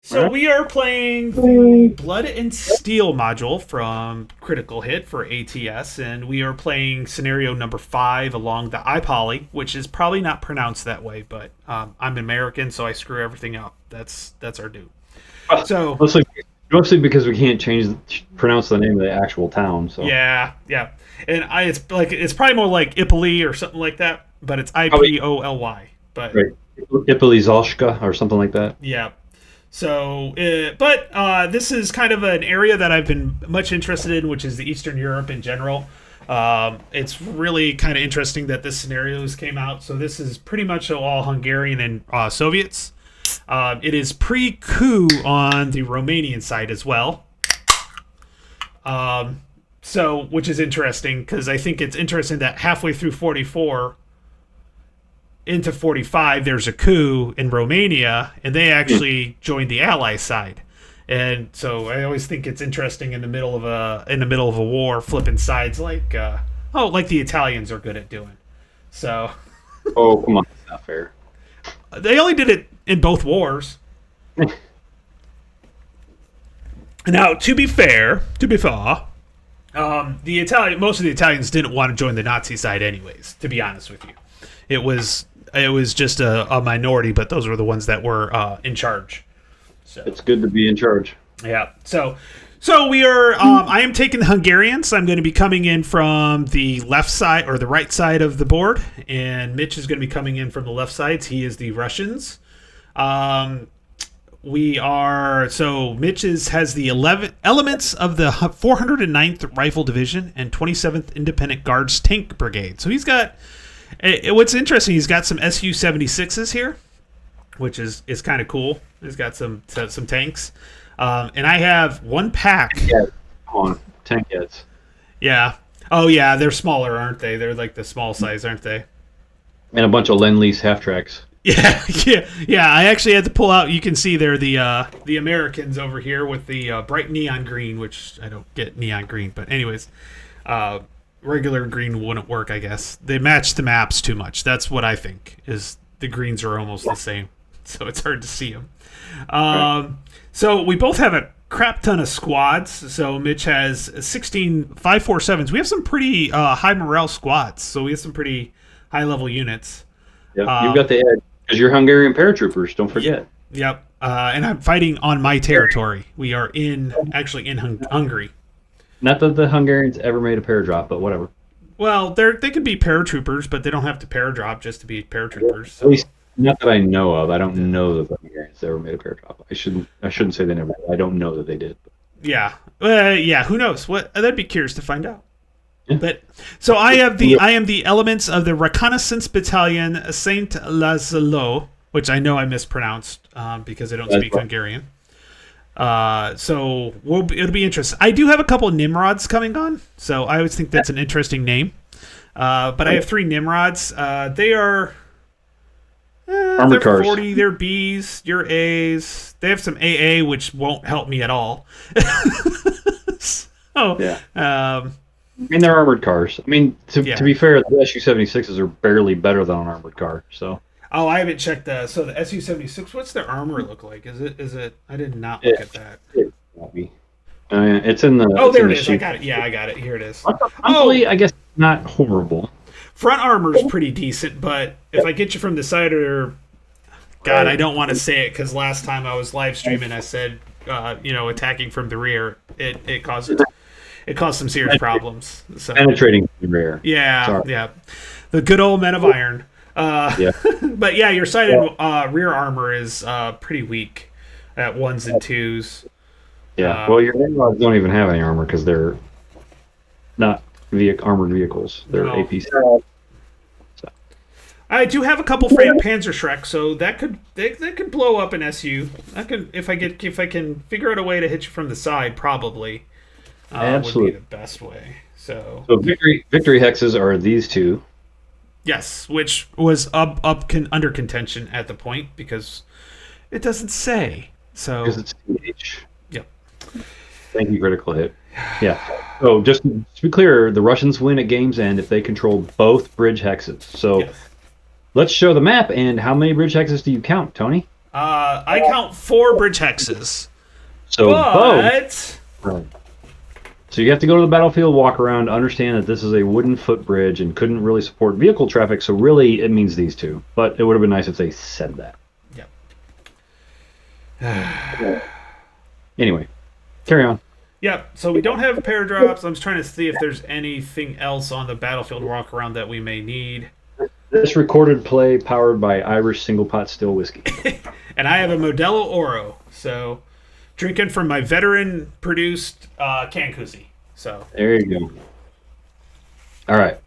So we are playing the Blood and Steel module from Critical Hit for ATS, and we are playing scenario number 5 along the Ipoly, which is probably not pronounced that way, but I'm American, so I screw everything up. That's our dude. So Mostly because we can't pronounce the name of the actual town. So yeah, and it's probably more like Ipoly or something like that, but it's Ipoly. But right, Ipoly or something like that. yeah. So, but this is kind of an area that I've been much interested in, which is the Eastern Europe in general. It's really kind of interesting that this scenarios came out. So this is pretty much all Hungarian and Soviets. It is pre-coup on the Romanian side as well. So, which is interesting because I think it's interesting that halfway through 44 into 45 there's a coup in Romania and they actually joined the Allies side. And so I always think it's interesting in the middle of a war flipping sides like the Italians are good at doing. So oh, come on, that's not fair. They only did it in both wars. Now, to be fair, most of the Italians didn't want to join the Nazi side anyways, to be honest with you. It was just a minority, but those were the ones that were in charge. So it's good to be in charge. Yeah. So we are. I am taking the Hungarians. I'm going to be coming in from the left side or the right side of the board, and Mitch is going to be coming in from the left sides. He is the Russians. We are. So Mitch has the 11 elements of the 409th Rifle Division and 27th Independent Guards Tank Brigade. So he's got. What's interesting, he's got some Su-76s here, which is kind of cool. He's got some tanks, and I have one pack. Yeah, come on, tank heads. Yeah. Oh yeah, they're smaller, aren't they? They're like the small size, aren't they? And a bunch of Lend-Lease half tracks. Yeah. I actually had to pull out. You can see they're the Americans over here with the bright neon green, which I don't get neon green, but anyways. Regular green wouldn't work, I guess. They match the maps too much. That's what I think, is the greens are almost the same. So it's hard to see them. So we both have a crap ton of squads. So Mitch has 16 547s. We have some pretty high morale squads. So we have some pretty high-level units. Yep, you've got the edge. Because you're Hungarian paratroopers, don't forget. Yep. And I'm fighting on my territory. We are actually in Hungary. Not that the Hungarians ever made a paradrop, but whatever. Well, they could be paratroopers, but they don't have to paradrop just to be paratroopers. So. At least not that I know of. I don't know that the Hungarians ever made a paradrop. I shouldn't say they never. I don't know that they did. Yeah. Who knows? That'd be curious to find out. Yeah. But so I am the elements of the Reconnaissance Battalion Saint Laszlo, which I know I mispronounced because I don't speak Hungarian. So it'll be interesting. I do have a couple of Nimrods coming on, so I always think that's an interesting name. But I have 3 Nimrods. They are armored cars. 40. They're Bs. You're As. They have some AA, which won't help me at all. So yeah. I mean, they're armored cars. I mean, to be fair, the Su-76s are barely better than an armored car. So. Oh, I haven't checked the Su-76. What's their armor look like? Is it? I did not look at that. It's in the. Oh, there it is. I got it. Yeah, I got it. Here it is. Honestly, I guess not horrible. Front armor's pretty decent, but if I get you from the side or, God, I don't want to say it because last time I was live streaming, I said, attacking from the rear, it caused some serious problems. So. Penetrating from the rear. Yeah, Sorry. Yeah. The good old men of iron. Yeah. But yeah, your side and rear armor is pretty weak at 1s and 2s. Yeah. Well, your Nimrods don't even have any armor because they're not armored vehicles. They're APC. So. I do have a couple Panzerschreck, so that could blow up an SU. If I can figure out a way to hit you from the side, probably. Absolutely. Would be the best way. So victory hexes are these 2. Yes, which was under contention at the point because it doesn't say. So because it's CH. Yep. Thank you, Critical Hit. Yeah. So just to be clear, the Russians win at game's end if they control both bridge hexes. So let's show the map. And how many bridge hexes do you count, Tony? I count 4 bridge hexes. So But Right. So you have to go to the battlefield, walk around, understand that this is a wooden footbridge and couldn't really support vehicle traffic, so really it means these two. But it would have been nice if they said that. Yep. Anyway, carry on. Yep. So we don't have paradrops. I'm just trying to see if there's anything else on the battlefield walk around that we may need. This recorded play powered by Irish single pot still whiskey. And I have a Modelo Oro, so drinking from my veteran produced can koozie. So There you go. All right.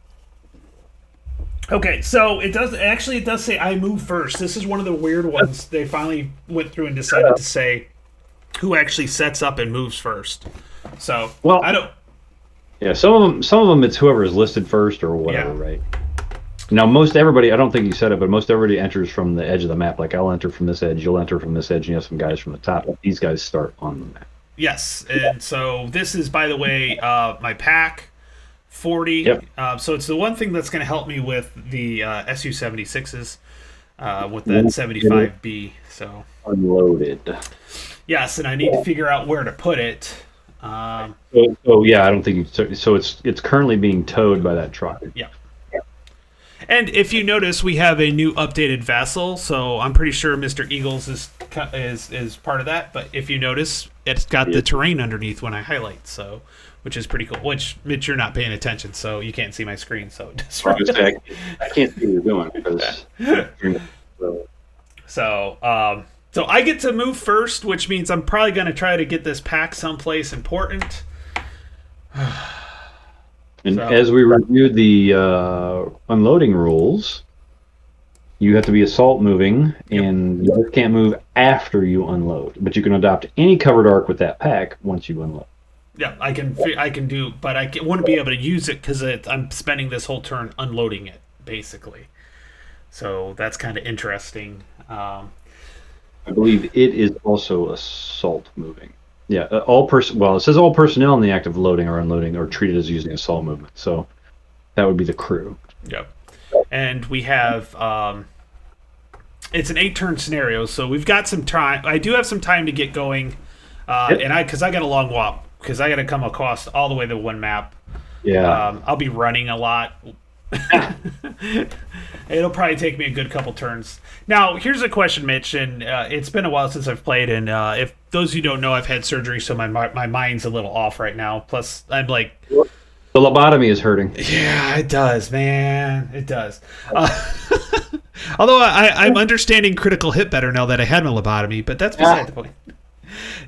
okay, so it does say I move first. This is one of the weird ones. They finally went through and decided to say who actually sets up and moves first. So Well, I don't. Yeah, some of them it's whoever is listed first or whatever, Yeah. right? Now, most everybody, I don't think you said it, but most everybody enters from the edge of the map. Like, I'll enter from this edge, you'll enter from this edge, and you have some guys from the top. These guys start on the map. Yes, and so this is, by the way, my pack 40. Yep. So it's the one thing that's going to help me with the SU-76s with that 75B. So Unloaded. yes, and I need to figure out where to put it. So yeah, I don't think you. So it's currently being towed by that truck. Yeah. And if you notice, we have a new updated vessel, so I'm pretty sure Mr. Eagles is part of that. But if you notice, it's got the terrain underneath when I highlight, so which is pretty cool. Which, Mitch, you're not paying attention, so you can't see my screen. So I can't see what you're doing because. So I get to move first, which means I'm probably going to try to get this pack someplace important. And as we reviewed the unloading rules, you have to be assault moving, and you just can't move after you unload. But you can adopt any covered arc with that pack once you unload. Yeah, I can do, but wouldn't be able to use it because I'm spending this whole turn unloading it, basically. So that's kind of interesting. I believe it is also assault moving. Yeah, it says all personnel in the act of loading or unloading are treated as using assault movement. So that would be the crew. Yep. And we have it's an 8-turn scenario, so we've got some time. I do have some time to get going, and because I got a long walk because I got to come across all the way to one map. Yeah. I'll be running a lot. It'll probably take me a good couple turns. Now, here's a question, Mitch, and it's been a while since I've played, and if those of you don't know, I've had surgery, so my mind's a little off right now. Plus, I'm like... The lobotomy is hurting. Yeah, it does, man. It does. Although I'm understanding critical hit better now that I had my lobotomy, but that's beside the point.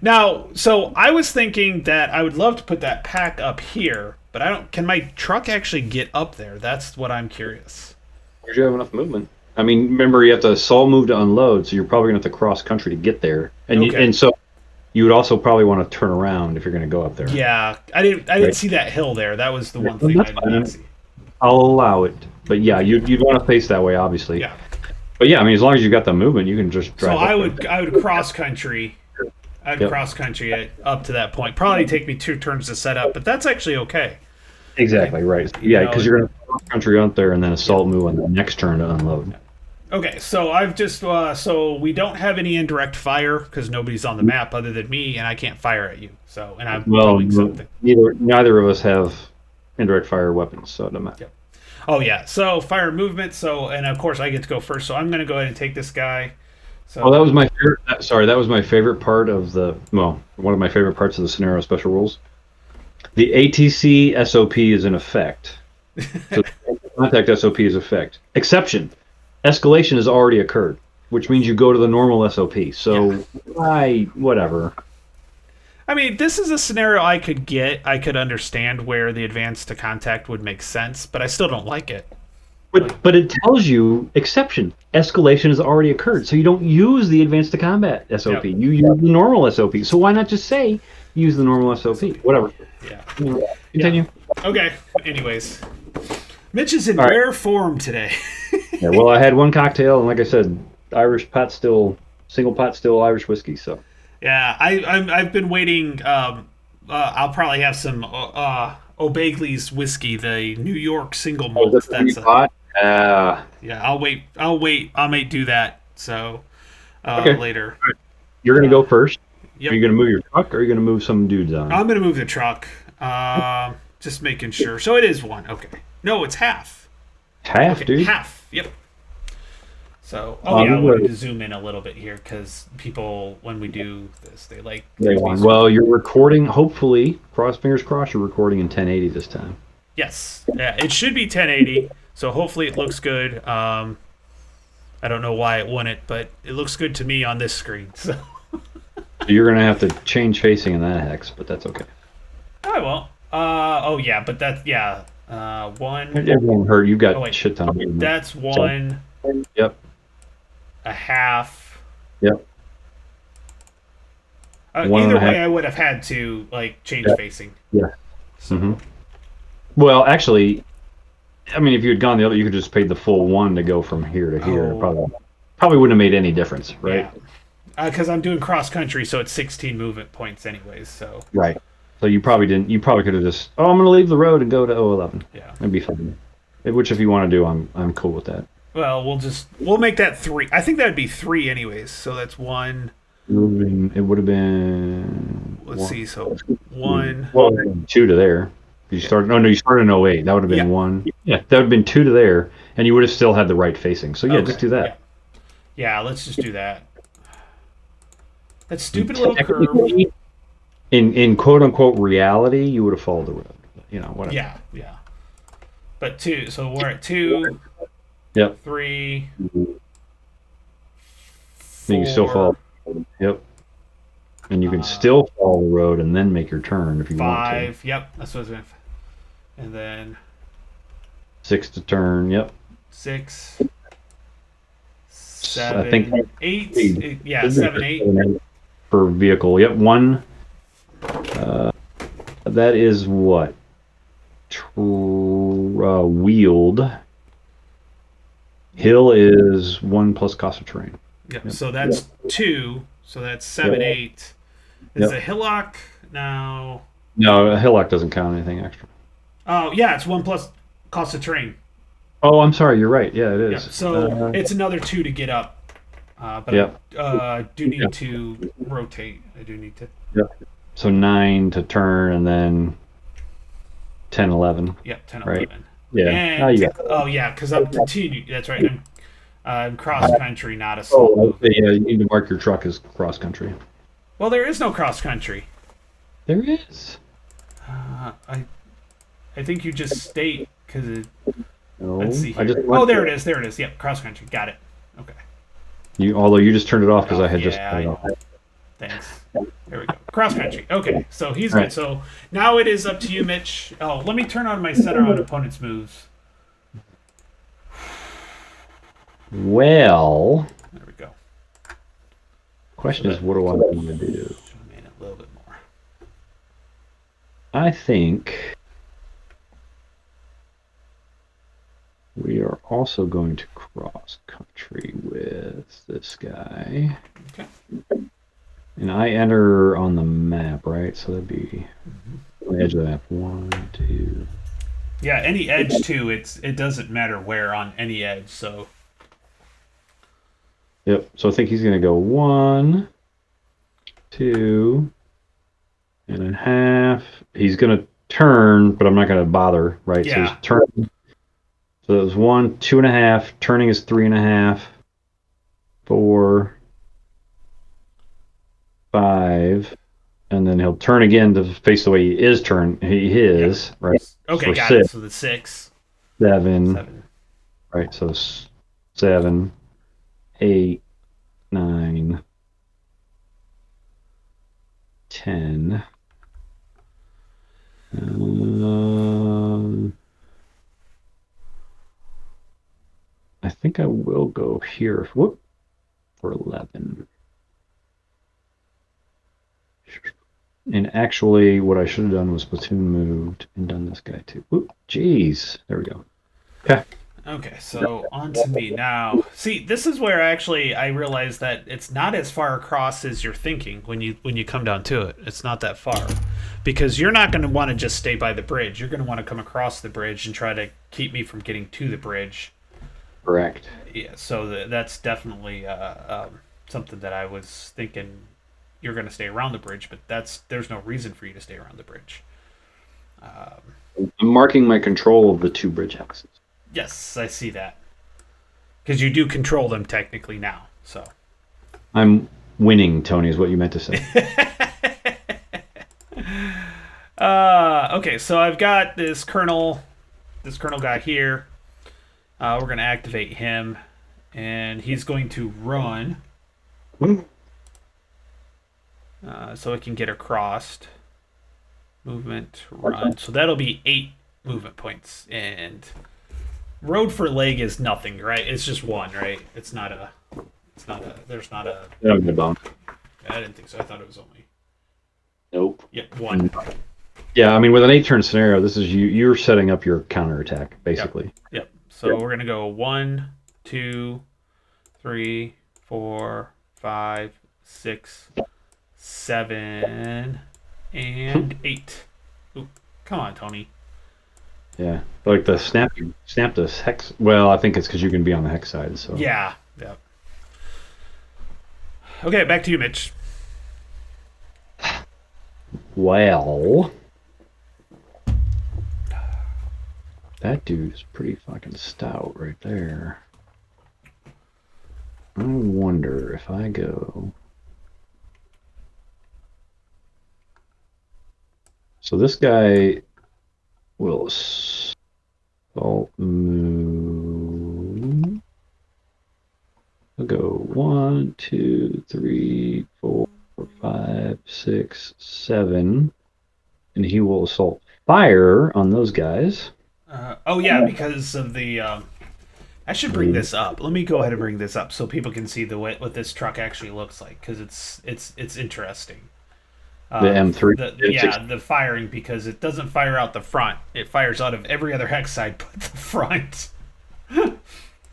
Now, so I was thinking that I would love to put that pack up here, but I don't. Can my truck actually get up there? That's what I'm curious. Where'd you have enough movement? I mean, remember you have to assault move to unload, so you're probably going to have to cross country to get there, and so you would also probably want to turn around if you're going to go up there. Yeah, I didn't see that hill there. That was the one thing I didn't see. I'll allow it, but yeah, you'd want to face that way, obviously. Yeah. But yeah, I mean, as long as you got the movement, you can just drive. So I would cross country. I'd cross country up to that point. Probably take me 2 turns to set up, but that's actually okay. Exactly right. Yeah, because you're going to cross country out there and then assault move on the next turn to unload. Okay, so I've just so we don't have any indirect fire because nobody's on the map other than me, and I can't fire at you. So, and I'm doing something. Neither of us have indirect fire weapons, so it doesn't matter. Yep. Oh yeah, so fire movement. So, and of course I get to go first. So I'm going to go ahead and take this guy. So, that was my favorite. Sorry, that was my favorite part of one of my favorite parts of the scenario special rules. The ATC SOP is in effect. So the contact SOP is effect. Exception: escalation has already occurred, which means you go to the normal SOP. So, whatever. I mean, this is a scenario I could understand where the advance to contact would make sense, but I still don't like it. But it tells you exception. Escalation has already occurred, so you don't use the advance to combat SOP. Yep. You use the normal SOP. So why not just say use the normal SOP? Whatever. Yeah. Continue. Yeah. Okay. Anyways, Mitch is in rare form today. Yeah. Well, I had one cocktail, and like I said, single pot still Irish whiskey. So. Yeah, I've been waiting. I'll probably have some O'Bagley's whiskey, the New York single malt. That's pot. Yeah, I'll wait. I might do that. So, Okay. later. You're going to go first. Are Yep. you going to move your truck or are you going to move some dudes on? I'm gonna move the truck. Just making sure. So it is one. Okay. No, it's half. Half, Okay, dude. half. Yep. So, Um, I wanted to zoom in a little bit here because people, when we do this, they like. well, you're recording. Hopefully, fingers crossed, you're recording in 1080 this time. Yes. Yeah, it should be 1080. So hopefully it looks good. I don't know why it wouldn't, but it looks good to me on this screen. So. So you're going to have to change facing in that hex, but that's okay. I won't. Oh yeah, but that's yeah. One. It won't hurt. You've got Oh wait, shit ton of movement. that's one. Yep. A half. Yep. Either way, I would have had to like change facing. Yeah. So. Mm-hmm. Well, actually, I mean, if you had gone the other, you could just paid the full one to go from here to here. Probably wouldn't have made any difference, right? Yeah. Because I'm doing cross country, so it's 16 movement points anyways. So. Right. So you probably didn't. You probably could have just. Oh, I'm going to leave the road and go to 011. Yeah. That'd be fun. Which, if you want to do, I'm cool with that. Well, we'll make that 3. I think that would be 3 anyways. So that's 1. It would have been. Let's see. So 1. Well, 2 to there. You started. No, you started in 08. That would have been 1. Yeah, that would have been 2 to there, and you would have still had the right facing. So yeah, just do that. Yeah, let's just do that. That stupid little curve. In quote unquote reality, you would have followed the road. Whatever. Yeah. But 2. So we're at 2. Yep. 3. 4, you can still follow. Yep. And you can still follow the road and then make your turn if you want to. 5. Yep. That's what I was going to. And then 6 to turn. Yep. 6. 7. I think 8. Yeah, 7, 8. Per vehicle. Yep. 1. That is what? Wheeled. Hill is 1 plus cost of terrain. Yep. So that's 2. So that's 7, 8. Is a hillock now? No, a hillock doesn't count anything extra. Oh yeah, it's 1 plus cost of terrain. Oh, I'm sorry. You're right. Yeah, it is. Yep. So it's another 2 to get up. But I do need to rotate. I do need to. Yep. So 9 to turn and then 10, 11. Yep, 10, right. 11. Yeah. And, yeah, because I'm continuing. That's right. I'm cross country, not a slow. Yeah, you need to mark your truck as cross country. Well, there is no cross country. There is. I think you just state because it. No, let's see here. There it is. There it is. Yep, cross country. Got it. Okay. Although you just turned it off because I had just. Thanks. There we go. Cross country. Okay, so he's good. So now it is up to you, Mitch. Oh, let me turn on my center on opponent's moves. Well. There we go. Question is, what do I want to do? Zoom in a little bit more. I think we are also going to cross country with this guy. Okay. And I enter on the map, right? So that'd be on the edge of the map. 1, 2. Yeah, any edge too. It doesn't matter where on any edge. So. Yep. So I think he's going to go 1, 2, and a half. He's going to turn, but I'm not going to bother, right? Yeah. So he's turning. So it was 1, 2.5. Turning is 3.5. 4, 5, and then he'll turn again to face the way he is right? Okay, got it. So the 6, 7. Right? So 7, 8, 9, 10. I think I will go here. For 11. And actually, what I should have done was platoon moved and done this guy too. Oop, jeez. There we go. Okay. Okay, so on to me now. See, this is where I realize that it's not as far across as you're thinking when you come down to it. It's not that far. Because you're not going to want to just stay by the bridge. You're going to want to come across the bridge and try to keep me from getting to the bridge. Correct. Yeah, so that's definitely something that I was thinking you're going to stay around the bridge, but there's no reason for you to stay around the bridge. I'm marking my control of the two bridge hexes. Yes, I see that because you do control them technically now. So I'm winning, Tony, is what you meant to say. okay, so I've got this colonel guy here. We're going to activate him, and he's going to run so it can get across. Movement, run. So that'll be 8 movement points. And road for leg is nothing, right? It's just 1, right? It's not a. There's not a. Yeah, good bomb. I didn't think so. I thought it was only. Nope. Yeah, 1. Yeah, I mean, with an 8-turn scenario, this is you're setting up your counterattack, basically. Yep. So we're going to go 1, 2, 3, 4, 5, 6, 7, and 8. Ooh, come on, Tony. Yeah, like the snap the hex. Well, I think it's because you can be on the hex side. So Yeah. Yep. Okay, back to you, Mitch. Well, that dude's pretty fucking stout right there. I wonder if I go. So this guy will assault move. I'll go 1, 2, 3, 4, 5, 6, 7, and he will assault fire on those guys. Oh yeah, because of the. I should bring this up. Let me go ahead and bring this up so people can see what this truck actually looks like because it's interesting. The M3. The firing, because it doesn't fire out the front. It fires out of every other hex side but the front.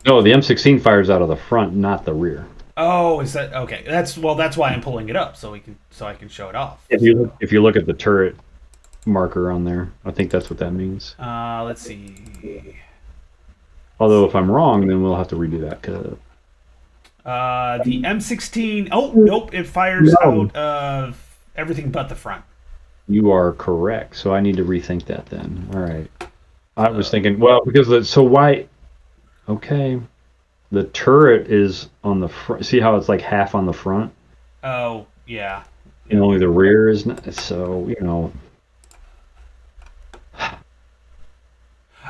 No, the M16 fires out of the front, not the rear. Oh, is that okay? That's why I'm pulling it up so I can show it off. If you look at the turret marker on there, I think that's what that means. Let's see. Although if I'm wrong, then we'll have to redo that. The M16. Oh nope, it fires out of everything but the front. You are correct. So I need to rethink that then. All right. I was thinking, well, because why? Okay, the turret is on the front. See how it's like half on the front? Oh yeah. And only the rear is not. So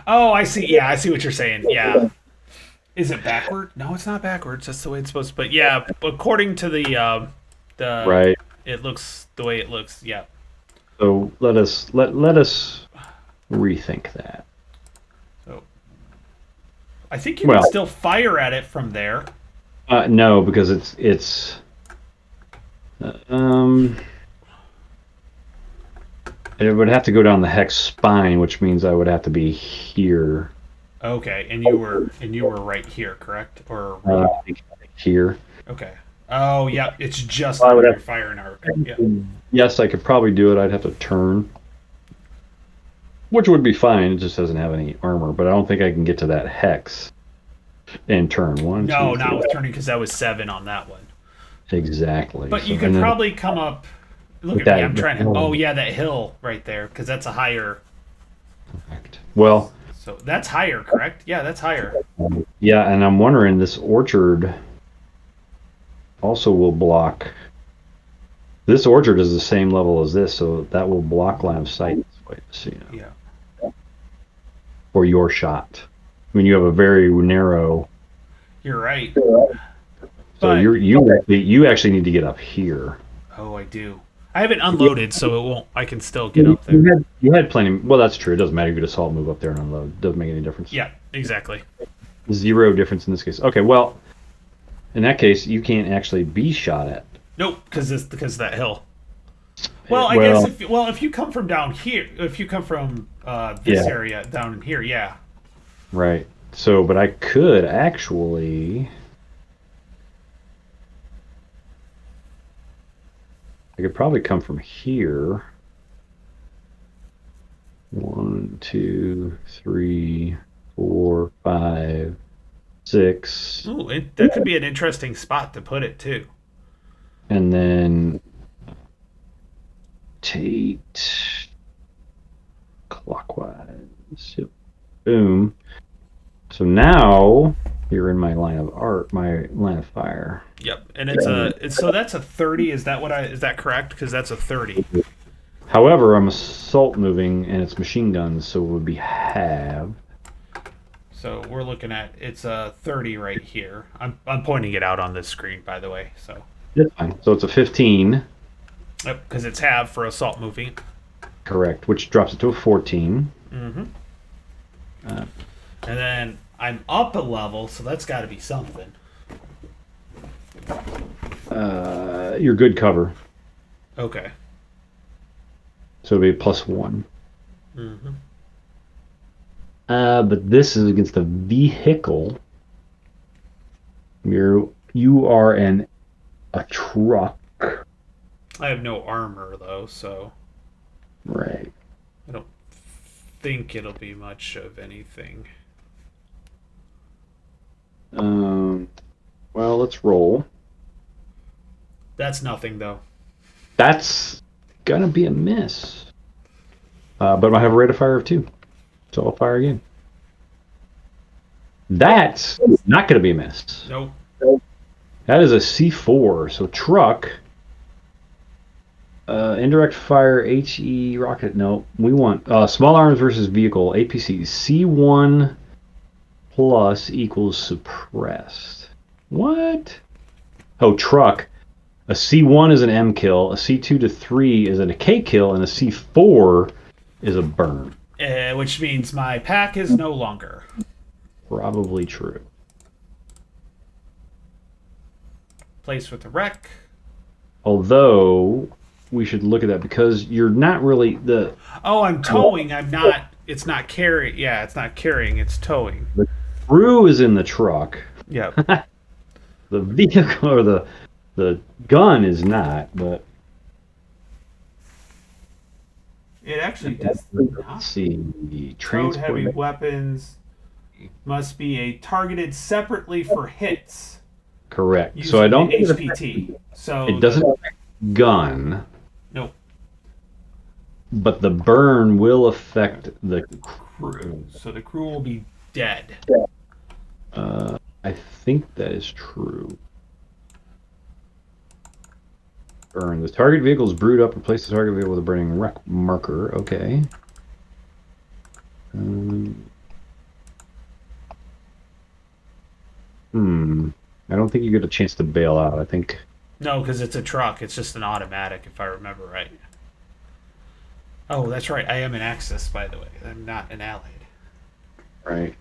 Oh, I see. Yeah, I see what you're saying. Yeah. Is it backward? No, it's not backwards. That's the way it's supposed to. But yeah, according to the right. It looks the way it looks. Yeah. So let us rethink that. So I think you can still fire at it from there. No, because it's it would have to go down the hex spine, which means I would have to be here. Okay, and you were right here, correct? Or here. Okay. Oh yeah, it's just under your firing arc. Yeah. Yes, I could probably do it. I'd have to turn, which would be fine. It just doesn't have any armor, but I don't think I can get to that hex and turn. No, not with turning, because that was 7 on that one. Exactly. But you could probably come up. Look at me. I'm trying to. Oh yeah, that hill right there, because that's a higher. Correct. Well. So that's higher, correct? Yeah, that's higher. Yeah, and I'm wondering, this orchard also will block. This orchard is the same level as this, so that will block line of sight. Wait to see. Yeah. Or your shot. I mean, you have a very narrow. You're right. So but, you actually need to get up here. Oh, I do. I haven't unloaded, so it won't. I can still get up there. You had plenty. Well, that's true. It doesn't matter. You could assault, move up there, and unload. It doesn't make any difference. Yeah, exactly. 0 difference in this case. Okay, well, in that case, you can't actually be shot at. Nope, because of that hill. Well, I guess if you come from down here, if you come from this area down in here, yeah. Right. So, but I could actually. I could probably come from here. 1, 2, 3, 4, 5, 6. Ooh, that could be an interesting spot to put it too. and then rotate clockwise. Yep. Boom. So now you're in my line of fire. Yep, and so that's a 30. Is that correct? Because that's a 30. However, I'm assault moving, and it's machine guns, so it would be half. So we're looking at it's a 30 right here. I'm pointing it out on this screen, by the way. So That's fine. So it's a 15. yep, because it's half for assault moving. Correct, which drops it to a 14. Mm-hmm. And then I'm up a level, so that's got to be something. Your good cover. Okay. So it'll be +1. Mm-hmm. But this is against a vehicle. You are a truck. I have no armor though, so Right. I don't think it'll be much of anything. Well, let's roll. That's nothing though. That's gonna be a miss. But I have a rate of fire of 2. So I'll fire again. That's not gonna be a miss. Nope. That is a C4. So truck. Indirect fire, HE rocket. No, we want small arms versus vehicle. APC C1 plus equals suppressed. What? Oh, truck. A C1 is an M kill. A C2 to 3 is a K kill, and a C4 is a burn. Which means my pack is no longer. Probably true. Placed with the wreck. Although we should look at that because you're not really the. Oh, I'm towing. I'm not. It's not carrying. Yeah, it's not carrying. It's towing. The crew is in the truck. Yep. The vehicle or the gun is not, but It actually does not. let's see. Towed Transport. heavy weapons must be targeted separately for hits. Correct. Using So I don't the think HPT. So it doesn't affect gun, Nope. but the burn will affect the Crew. So the crew will be dead. I think that is true. Burn. The target vehicle is brewed up. Replace the target vehicle with a burning wreck marker. Okay. I don't think you get a chance to bail out. I think. No, because it's a truck. It's just an automatic, if I remember right. Oh, that's right. I am an Axis, by the way. I'm not an Allied. Right.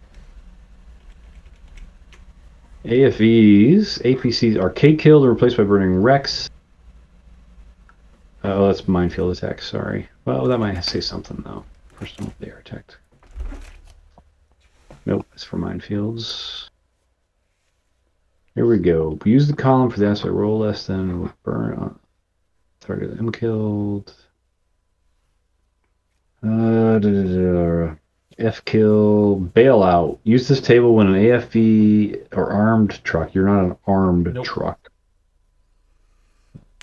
AFVs, APCs are K-killed and replaced by burning wrecks. Oh, that's minefield attack. Sorry. Well, that might say something though. Personal, they are attacked. Nope, it's for minefields. Here we go. Use the column for the aspect roll less than burn on target M killed. F kill bailout. Use this table when an AFV or armed truck. You're not an armed Nope. truck.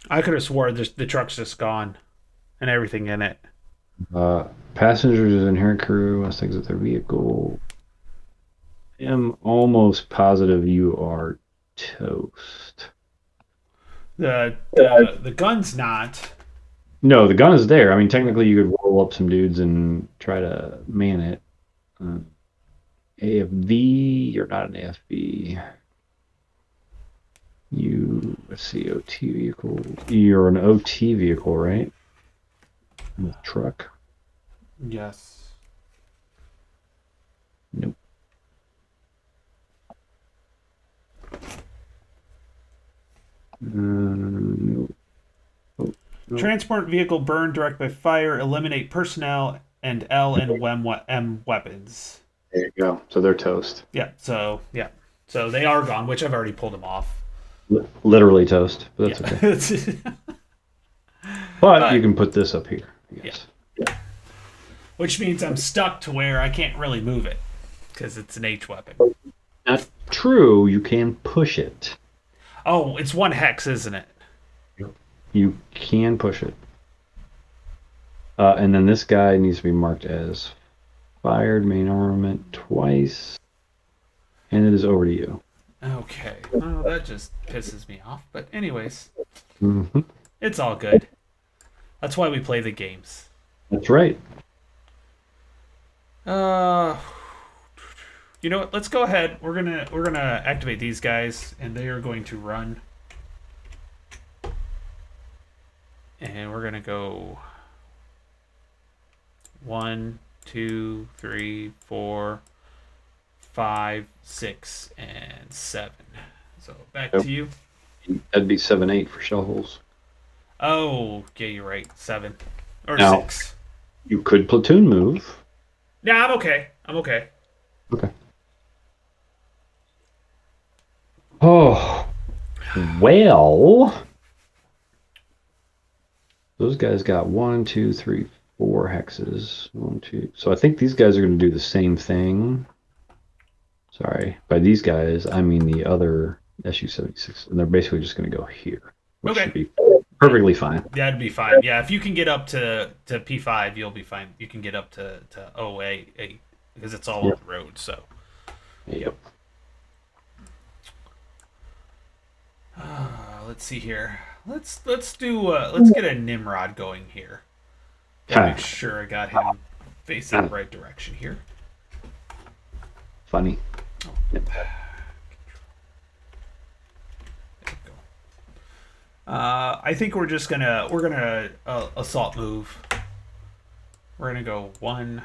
I could have swore the truck's just gone and everything in it. Passengers and inherent crew must exit their vehicle. I'm almost positive you are toast. The gun's not. No, the gun is there. I mean, technically, you could roll up some dudes and try to man it. AFV, you're not an AFV. Let's see, OT vehicle. You're an OT vehicle, right? Truck. Yes. Nope. Nope. Oh, nope. Transport vehicle burned direct by fire. Eliminate personnel and L and M weapons. There you go. So they're toast. Yeah. So they are gone, which I've already pulled them off. Literally toast, but that's okay. But you can put this up here, I guess. Yeah. Which means I'm stuck to where I can't really move it because it's an H weapon. Not true. You can push it. Oh, it's 1 hex, isn't it? You can push it. And then this guy needs to be marked as fired main armament twice. And it is over to you. Okay. Oh, that just pisses me off. But anyways, Mm-hmm. it's all good. That's why we play the games. That's right. Uh, you know what? Let's go ahead. We're gonna activate these guys, and they are going to run. And we're gonna go 1, 2, 3, 4, 5, 6, and 7. So back to you. That'd be 7-8 for shell holes. Oh, yeah, you're right. 7 or Now- 6. You could platoon move. Yeah, I'm okay. I'm okay. Okay. Oh, well, those guys got 1, 2, 3, 4 hexes. 1, 2. So I think these guys are going to do the same thing. Sorry, by these guys I mean the other SU-76, and they're basically just going to go here, which Okay. should be perfectly fine. That'd be fine. Yeah, if you can get up to P5, you'll be fine. You can get up to OA because it's all on the road. So Yep. let's see here. Let's get a Nimrod going here. Gotta make sure I got him facing the right direction here. Funny. There we go. I think we're gonna assault move. We're gonna go 1,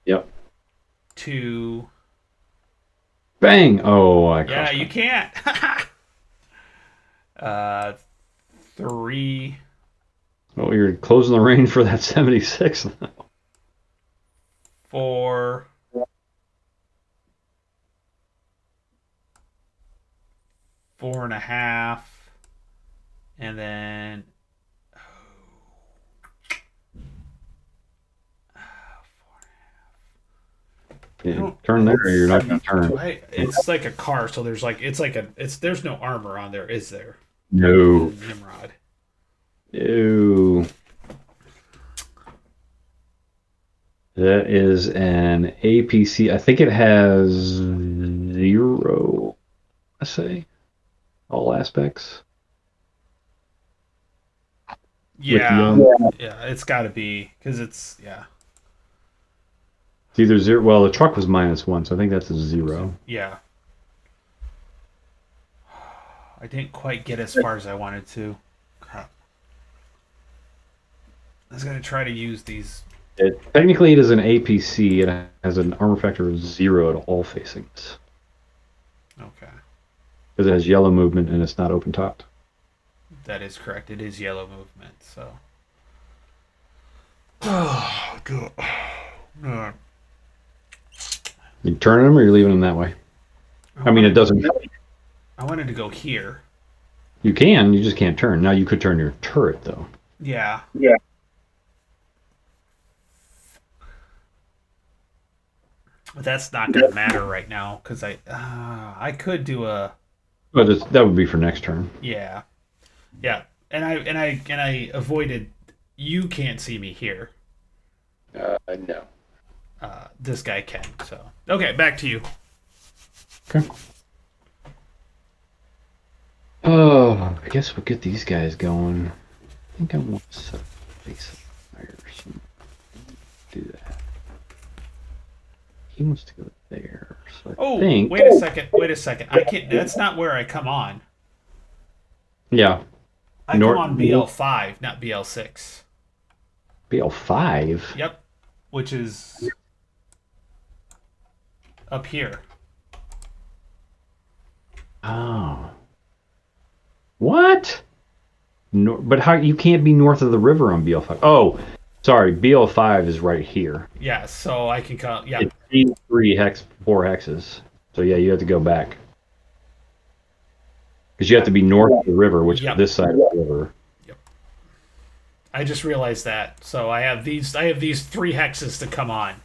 Yep. 2. Bang! Oh, I Yeah, crossed you can't. 3. Oh, you're closing the range for that 76 now. 4. 4.5, and then Yeah, turn there, or you're not going to turn. It's like a car, so there's there's no armor on there, is there? No. Nimrod. Ew. That is an APC. I think it has 0, I say, all aspects. Yeah, yeah, it's got to be because it's It's either 0. Well, the truck was -1, so I think that's a 0. yeah. I didn't quite get as far as I wanted to. Crap. I was gonna try to use these. Technically, it is an APC. It has an armor factor of 0 at all facings Okay, because it has yellow movement and it's not open topped. that is correct. It is yellow movement. So. Oh god. You turning them or you're leaving them that way? I mean, it doesn't. I wanted to go here. You can. You just can't turn. Now you could turn your turret though. Yeah. But that's not gonna matter right now because I could do a But that would be for next turn. yeah, and I avoided. You can't see me here. No. This guy can. So okay, back to you. Okay. Oh, I guess we'll get these guys going. I think I want to set base fire or something. Do that. He wants to go there. So I think. Wait a second. I can't. That's not where I come on. Yeah. I come on BL5, not BL6. BL5? Yep, which is up here. Oh. What? But how you can't be north of the river on BL5? Oh, sorry. BL5 is right here. Yeah, so I can come. Yeah, It's 4 hexes. So yeah, you have to go back because you have to be north of the river, which is this side of the river. Yep. I just realized that. So I have these 3 hexes to come on.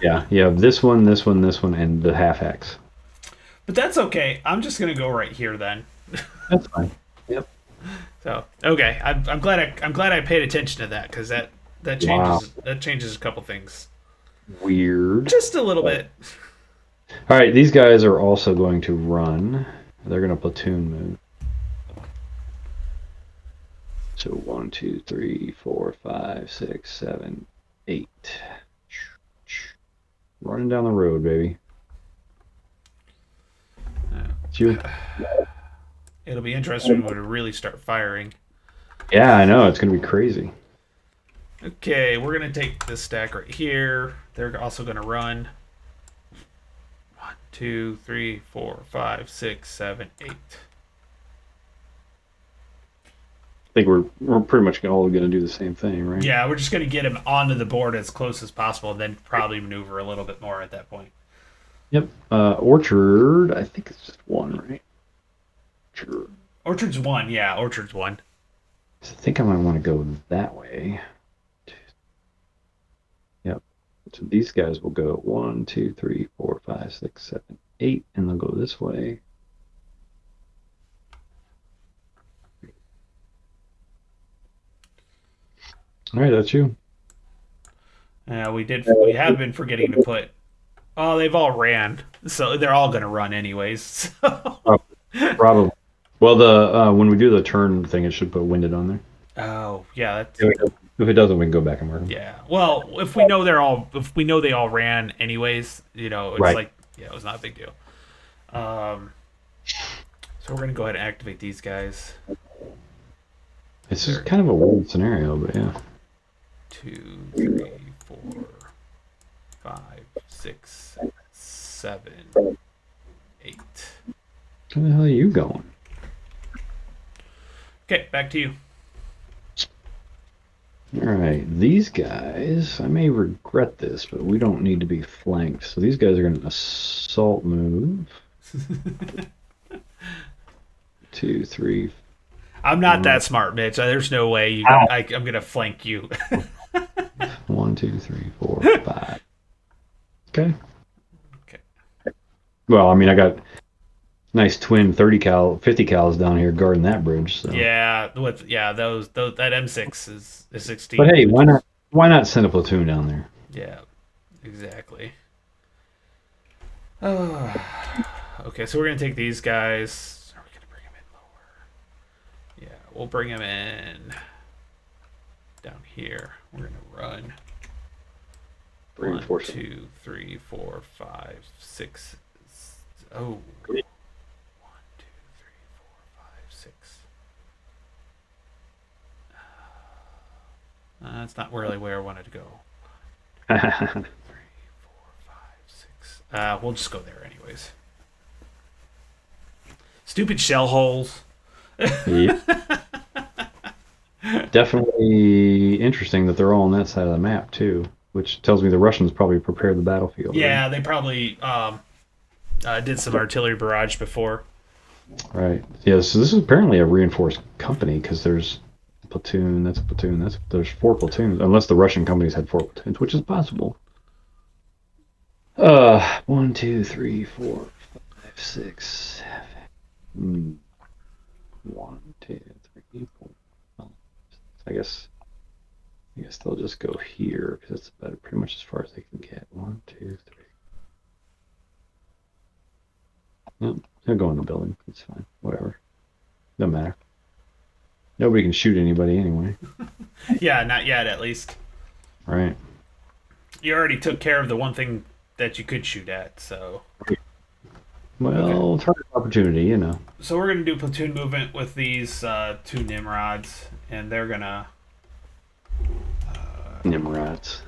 Yeah, you have this one, and the half hex. But that's okay. I'm just gonna go right here then. That's fine. Yep. So okay, I'm glad I paid attention to that because that Wow. changes a couple things Weird. just a little bit. All right, these guys are also going to run. They're going to platoon move. So 1, 2, 3, 4, 5, 6, 7, 8. Running down the road, baby. It's you. It'll be interesting when we really start firing. Yeah, I know. It's going to be crazy. Okay, we're gonna take this stack right here. They're also gonna run 1, 2, 3, 4, 5, 6, 7, 8. I think we're pretty much all going to do the same thing, right? Yeah, we're just gonna get him onto the board as close as possible, and then probably maneuver a little bit more at that point. Yep. Orchard, I think it's just one, right? Orchard. Orchard's one, yeah, Orchard's one. I think I might want to go that way. Yep. So these guys will go 1, 2, 3, 4, 5, 6, 7, 8, and they'll go this way. All right, that's you. We have been forgetting to put. Oh, they've all ran, so they're all gonna run anyways. So. Probably. Well, the when we do the turn thing, it should put winded on there. Oh, yeah, that's. If it doesn't, we can go back and mark them. Yeah. Well, if we know they all ran anyways, it's Right. like, yeah, it was not a big deal. So we're gonna go ahead and activate these guys. It's just kind of a weird scenario, but yeah. 2, 3, 4, 5, 6, 7, 8. Where the hell are you going? Okay, back to you. All right, these guys, I may regret this, but we don't need to be flanked. So these guys are going to assault move. 2, 3. I'm not that smart, Mitch. There's no way I'm gonna flank you. 1, 2, 3, 4, 5. Okay. Okay. Well, I mean, I got nice twin 50 cals down here guarding that bridge. So. Yeah, those that M6 is 16. But hey, why not send a platoon down there? Yeah, exactly. Okay, so we're gonna take these guys. Are we gonna bring them in lower? Yeah, we'll bring them in down here. We're gonna run. 1, 2, 3, 4, 5, 6. Oh. 1, 2, 3, 4, 5, 6. That's not really where I wanted to go. 3, 4, 5, 6. We'll just go there anyways. Stupid shell holes. Yeah. Definitely interesting that they're all on that side of the map too, which tells me the Russians probably prepared the battlefield. Yeah, right? they probably did some artillery barrage before. Right. Yeah. So this is apparently a reinforced company because there's a platoon. That's a platoon. There's 4 platoons, unless the Russian companies had 4 platoons, which is possible. 1, 2, 3, 4, 5, 6, 7. 1, 2, 3, 4. I guess they'll just go here because it's about pretty much as far as they can get. 1, 2, 3. Yep, they'll go in the building. It's fine. Whatever. Doesn't matter. Nobody can shoot anybody anyway. Yeah, not yet at least. Right. You already took care of the one thing that you could shoot at, so. Well, target opportunity, you know. So we're gonna do platoon movement with these 2 Nimrods, and they're gonna. Nimrods.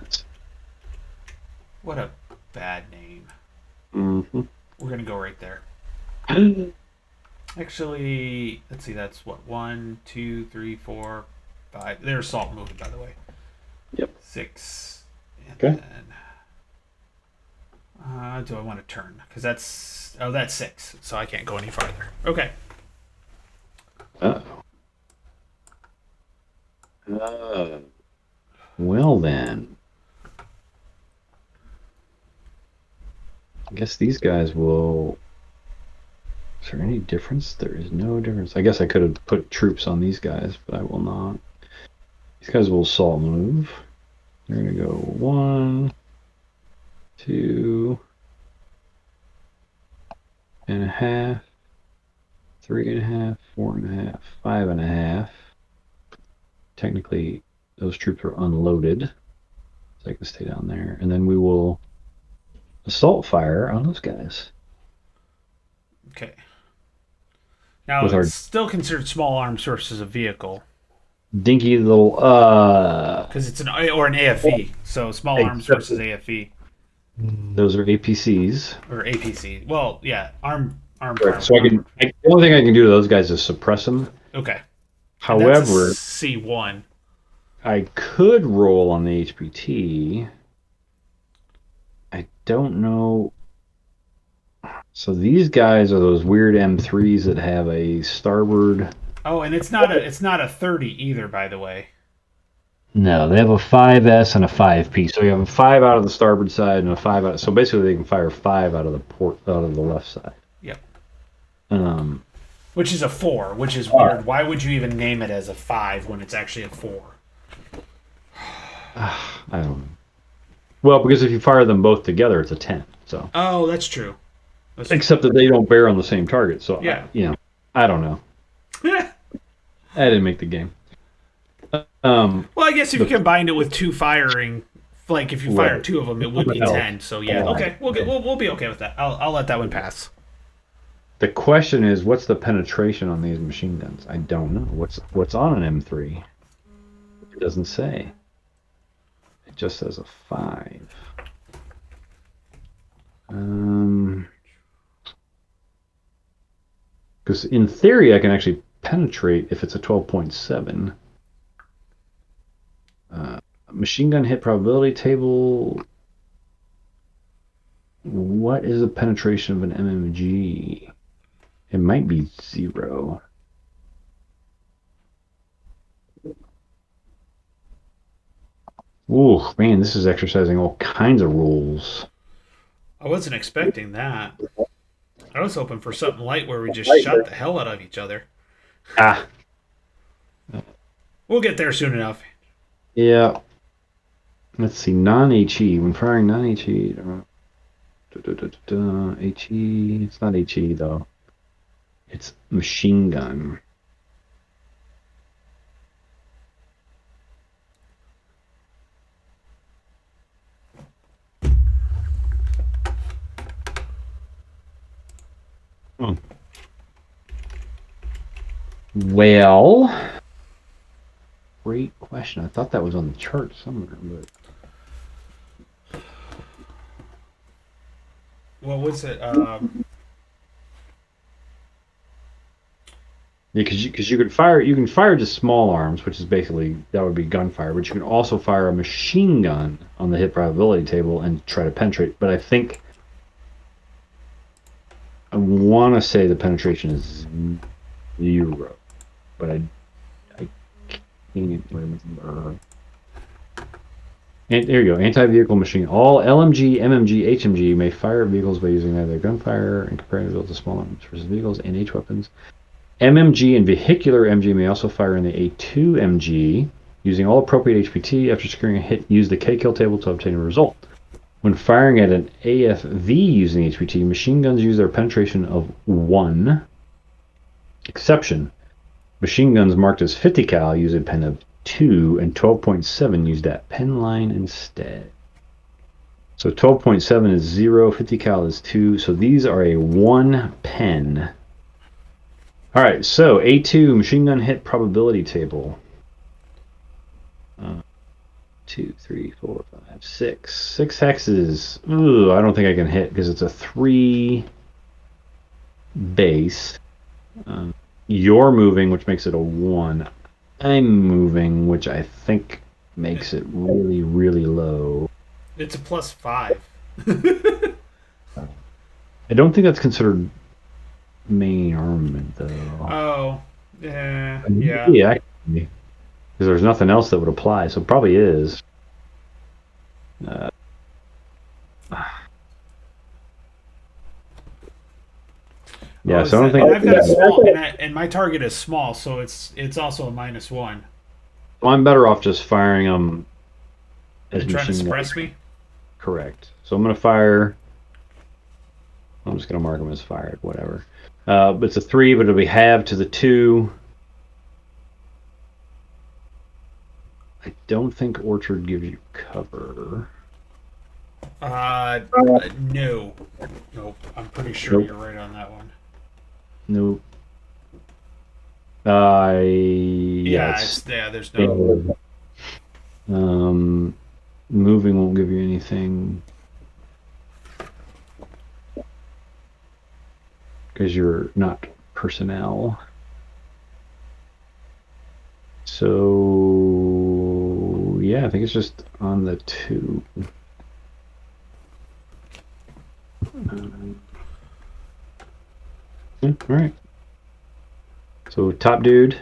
What a bad name. Mm-hmm. We're gonna go right there. Actually, let's see. That's what 1, 2, 3, 4, 5. They're assault movement, by the way. Yep. 6. And Okay. then, do I want to turn? Because that's 6, so I can't go any farther. Okay. Well then. I guess these guys will there any difference? There is no difference. I guess I could have put troops on these guys, but I will not. These guys will assault move. They're going to go 1, 2 and a half, 3.5, 4.5, 5.5. Technically, those troops are unloaded, so I can stay down there. And then we will assault fire on those guys. Okay. Now, it's still considered small arms versus a vehicle. Dinky little, Because it's an AFE, so small arms versus AFE. Those are APCs. Or APC. Well, yeah, arm. Right. So the only thing I can do to those guys is suppress them. Okay. However, C1. I could roll on the HPT. I don't know. So these guys are those weird M3s that have a starboard. Oh, and it's not a 30 either, by the way. No, they have a 5S and a 5P. So you have a 5 out of the starboard side and a 5 out. So basically, they can fire 5 out of the left side. Yep. Which is a 4, which is weird. Why would you even name it as a 5 when it's actually a 4? I don't know. Well, because if you fire them both together, it's a 10. So. Oh, that's true. Except that they don't bear on the same target. So yeah, I don't know. I didn't make the game. Well, I guess if you combined it with 2 firing, like if you fire 2 of them, it would be 10. So yeah, okay, we'll be okay with that. I'll let that one pass. The question is, what's the penetration on these machine guns? I don't know. What's on an M3? It doesn't say. It just says a 5. Because in theory, I can actually penetrate if it's a 12.7. Machine gun hit probability table. What is the penetration of an MMG? It might be 0. Ooh, man, this is exercising all kinds of rules. I wasn't expecting that. I was hoping for something light where we just shot the hell out of each other. We'll get there soon enough. Yeah. Let's see, non-HE. When firing non-HE... HE... It's not HE, though. It's machine gun. Well, great question. I thought that was on the chart somewhere, but what was it? Yeah, because you can fire just small arms, which is basically that would be gunfire, but you can also fire a machine gun on the hit probability table and try to penetrate. But I think I want to say the penetration is 0, but I can't remember. And there you go, anti-vehicle machine. All LMG, MMG, HMG may fire vehicles by using either gunfire and comparative to small arms versus vehicles and H weapons. MMG and vehicular MG may also fire in the A2 MG using all appropriate HPT. After securing a hit, use the K-kill table to obtain a result. When firing at an AFV using HPT, machine guns use their penetration of 1. Exception: machine guns marked as 50 cal use a pen of 2, and 12.7 use that pen line instead. So 12.7 is 0, 50 cal is 2. So these are a 1 pen. All right, so A2 machine gun hit probability table. 2, 3, 4, 5, 6. 6 hexes. Ooh, I don't think I can hit because it's a 3 base. You're moving, which makes it a 1. I'm moving, which I think makes it really, really low. It's a +5. I don't think that's considered main armament, though. Oh, yeah. Yeah, actually. Because there's nothing else that would apply, so it probably is. Yeah, Oh, so is I don't that? think. And I've got a small, and my target is small, so it's also a -1. Well, I'm better off just firing them They're as trying to machine guns. suppress me. Correct. So I'm going to fire. I'm just going to mark them as fired, whatever. But it's a 3, but it'll be halved to the 2. I don't think Orchard gives you cover. No, nope. I'm pretty sure Nope. you're right on that one. Nope. Yeah, it's There's no. moving won't give you anything because you're not personnel. So yeah, I think it's just on the 2. Yeah, all right. So top dude,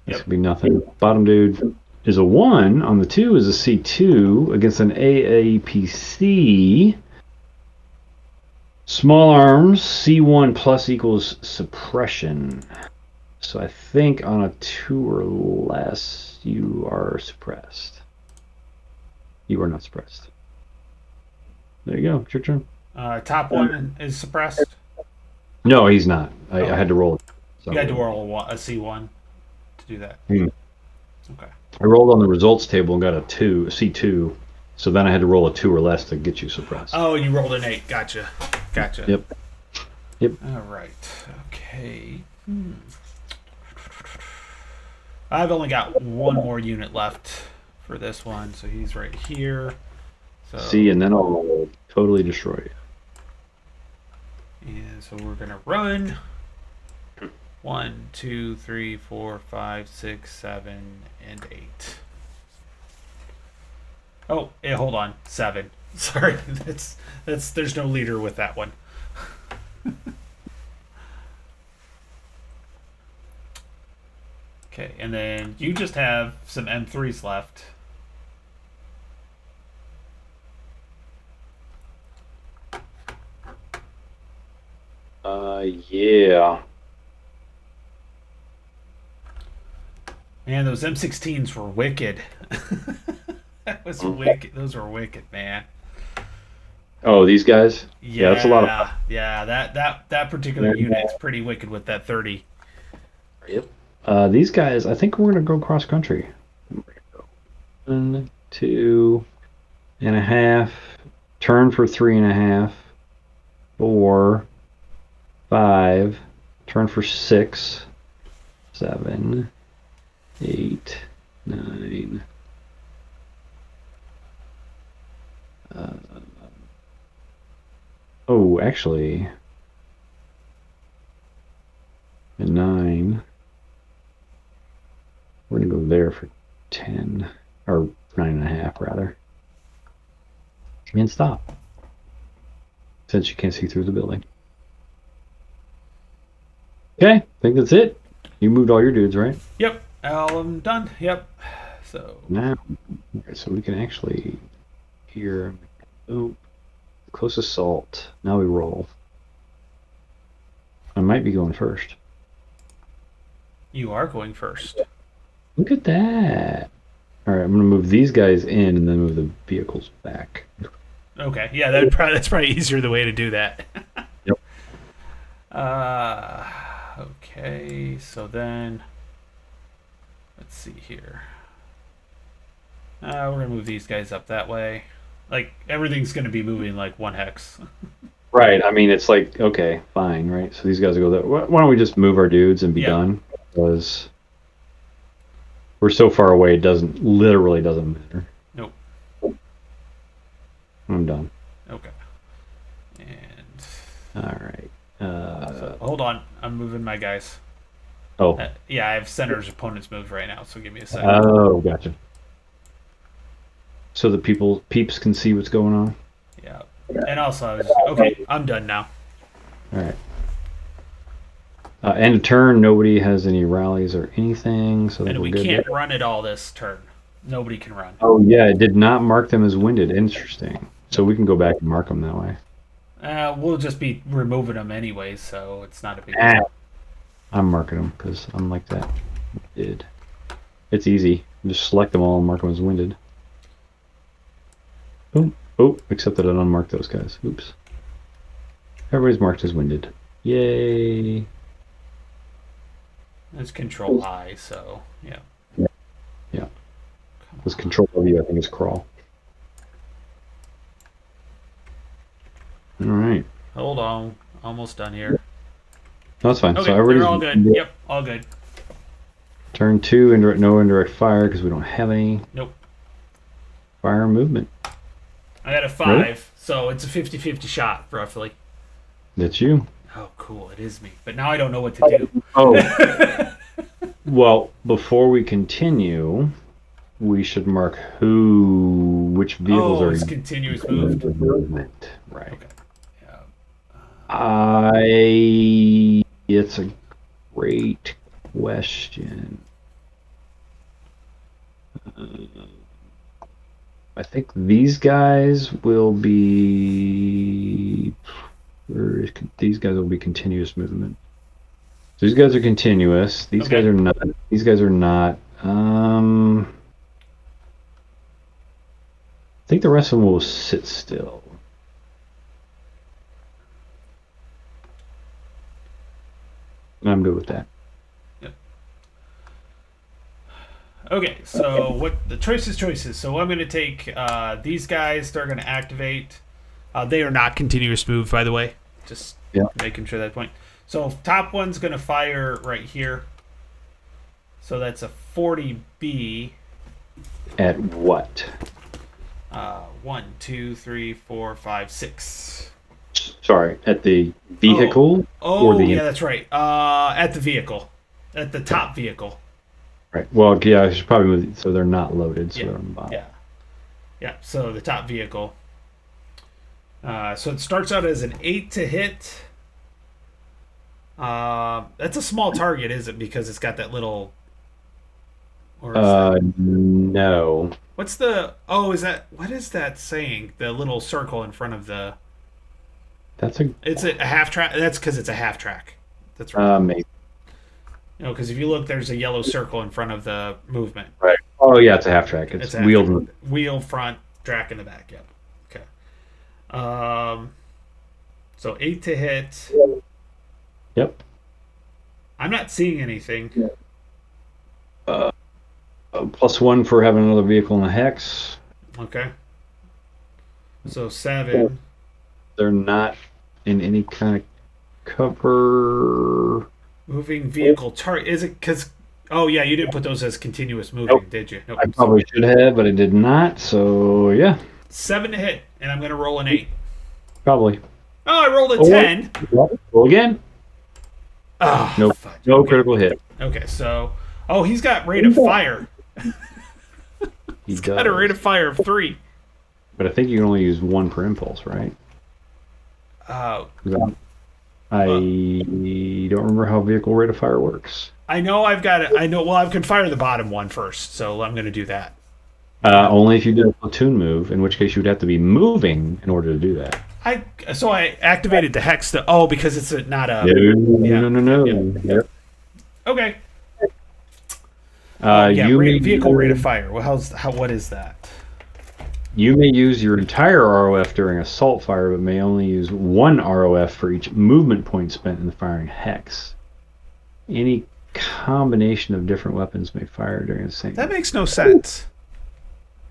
that's Yep. gonna be nothing. Bottom dude is a 1. On the 2 is a C2 against an AAPC. Small arms, C1 plus equals suppression. So I think on a 2 or less, you are suppressed. You are not suppressed. There you go. It's your turn. Top one is suppressed. No, he's not. I Okay. had to roll it. So You had to roll a C1 to do that. Hmm. Okay. I rolled on the results table and got a C2. So then I had to roll a 2 or less to get you suppressed. Oh, you rolled an 8. Gotcha. Yep. Yep. All right. Okay. I've only got one more unit left for this one, so he's right here. So, See, and then I'll totally destroy you. and so we're gonna run. 1, 2, 3, 4, 5, 6, 7, and 8. Oh, yeah, hold on. 7. Sorry, that's there's no leader with that one. Okay, and then you just have some M3s left. Yeah. Man, those M16s were wicked. That was wicked. Those were wicked, man. Oh, these guys? Yeah, that's a lot of fun. yeah. That particular unit's pretty wicked with that 30. Yep. These guys, I think we're gonna go cross country. 1, 2.5. Turn for 3.5. 4, 5. Turn for 6, 7, 8, 9. Oh, actually, 9. We're gonna go there for 10 or 9.5 rather, and stop since you can't see through the building. Okay, I think that's it. You moved all your dudes, right? Yep, all of them done. Yep. So Now, okay, so we can actually here. Oh, close assault. Now we roll. I might be going first. you are going first. Look at that. All right, I'm gonna move these guys in and then move the vehicles back. Okay, yeah, that's probably easier the way to do that. Yep. Okay, so then let's see here. We're gonna move these guys up that way. Like everything's gonna be moving like 1 hex. Right. I mean, it's like okay, fine, right? So these guys will go there. Why don't we just move our dudes and be done? Because we're so far away, it literally doesn't matter. Nope. I'm done. Okay. And All right. so, hold on, I'm moving my guys. Oh. Yeah, I have center's opponent's moves right now, so give me a second. Oh, gotcha. So the peeps can see what's going on. Yeah. And also, okay, I'm done now. All right. End of turn. Nobody has any rallies or anything, so And we're we good can't there. run it all this turn. Nobody can run. Oh yeah, it did not mark them as winded. Interesting. So we can go back and mark them that way. We'll just be removing them anyway, so it's not a big Ah, deal. I'm marking them because I'm like that. Did. It's easy. Just select them all and mark them as winded. Boom. Oh, except that I don't mark those guys. Oops. Everybody's marked as winded. Yay. It's Control I, so yeah. Yeah. This control W, I think, is crawl. All right. Hold on, almost done here. No, that's fine. Okay, So they're everybody's all good. Yep, all good. Turn 2, indirect, no indirect fire because we don't have any Nope. fire movement. I got a 5, Really? so it's a 50-50 shot, roughly. That's you. Oh, cool, it is me. But now I don't know what to do. Oh. Well, before we continue, we should mark which vehicles are it's continuous moved. movement. Right. Okay. Yeah. It's a great question. I think these guys will be, these guys will be continuous movement. So these guys are continuous. These Okay. guys are not. These guys are not. I think the rest of them will sit still. I'm good with that. Okay, so what the choices. So I'm going to take these guys. They're going to activate. They are not continuous move, by the way. Just Yeah. making sure that point. So top one's going to fire right here. So that's a 40B. At what? 1, 2, 3, 4, 5, 6. Sorry, at the vehicle or Oh, the yeah, that's right. At the vehicle, at the top vehicle. right. Well, yeah, I should probably move. So they're not loaded. So Yeah, they're on the bottom. yeah. So the top vehicle. So it starts out as an 8 to hit. That's a small target, is it? Because it's got that little. Or is that, No. what's the? Oh, is that what is that saying? The little circle in front of the. That's a It's a half track. That's because it's a half track. That's right. maybe. Because if you look, there's a yellow circle in front of the movement. Right. Oh yeah, it's a half track. It's It's a half wheeled. track. Wheel front, track in the back. Yep. Okay. So 8 to hit. Yep. I'm not seeing anything. +1 for having another vehicle in the hex. Okay. So 7. They're not in any kind of cover. Moving vehicle target. Is it because? Oh yeah, you didn't put those as continuous moving, Nope. did you? Nope. I probably should have, but I did not. So yeah, 7 to hit, and I'm gonna roll an 8. probably. Oh, I rolled a 10. Roll again. Oh, Nope. fudge. No Okay. critical hit. Okay, so he's got rate of fire. He He's got a rate of fire of 3. But I think you can only use 1 per impulse, right? Uh, I don't remember how vehicle rate of fire works. I know I've got it. I know. Well, I can fire the bottom one first, so I'm going to do that. Only if you did a platoon move, in which case you would have to be moving in order to do that. I activated the hex. Because it's not a. No. Yeah. Yep. Okay. You vehicle rate of fire. Well, what is that? You may use your entire ROF during assault fire, but may only use 1 ROF for each movement point spent in the firing hex. Any combination of different weapons may fire during the same. That makes no sense.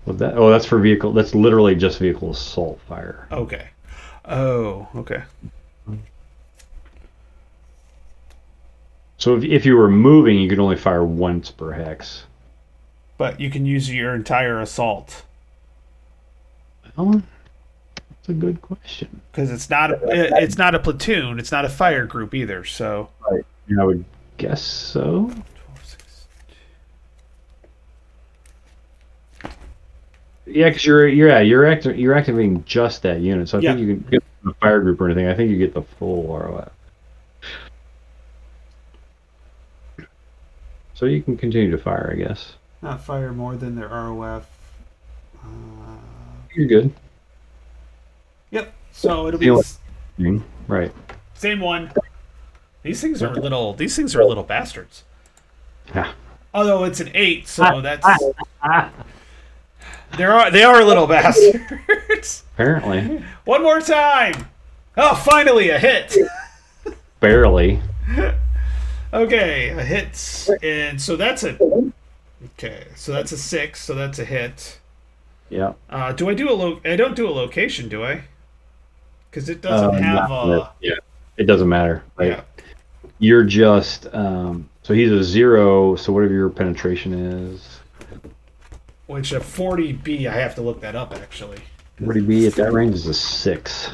That's for vehicle. That's literally just vehicle assault fire. Okay. Oh, okay. So if you were moving, you could only fire once per hex. But you can use your entire assault Well, that's a good question. because it's not a platoon. It's not a fire group either. So. Right. I would guess so. Yeah, because you're activating just that unit, so I think you can get a fire group or anything. I think you get the full ROF. So you can continue to fire, I guess. Not fire more than their ROF. You're good. Yep. So it'll be. You know Right. Same one. These things are little. These things are little bastards. Yeah. Although it's an 8, so that's they are little bastards. Apparently. One more time. Oh, finally a hit. Barely. Okay, a hit, and so that's a okay. So that's a 6. So that's a hit. Yeah. Do I do I don't do a location, do I? Because it doesn't have a. Yeah. It doesn't matter, right? Yeah. You're just so he's a 0, so whatever your penetration is. Which a 40B, I have to look that up actually. 40B at that range is a 6.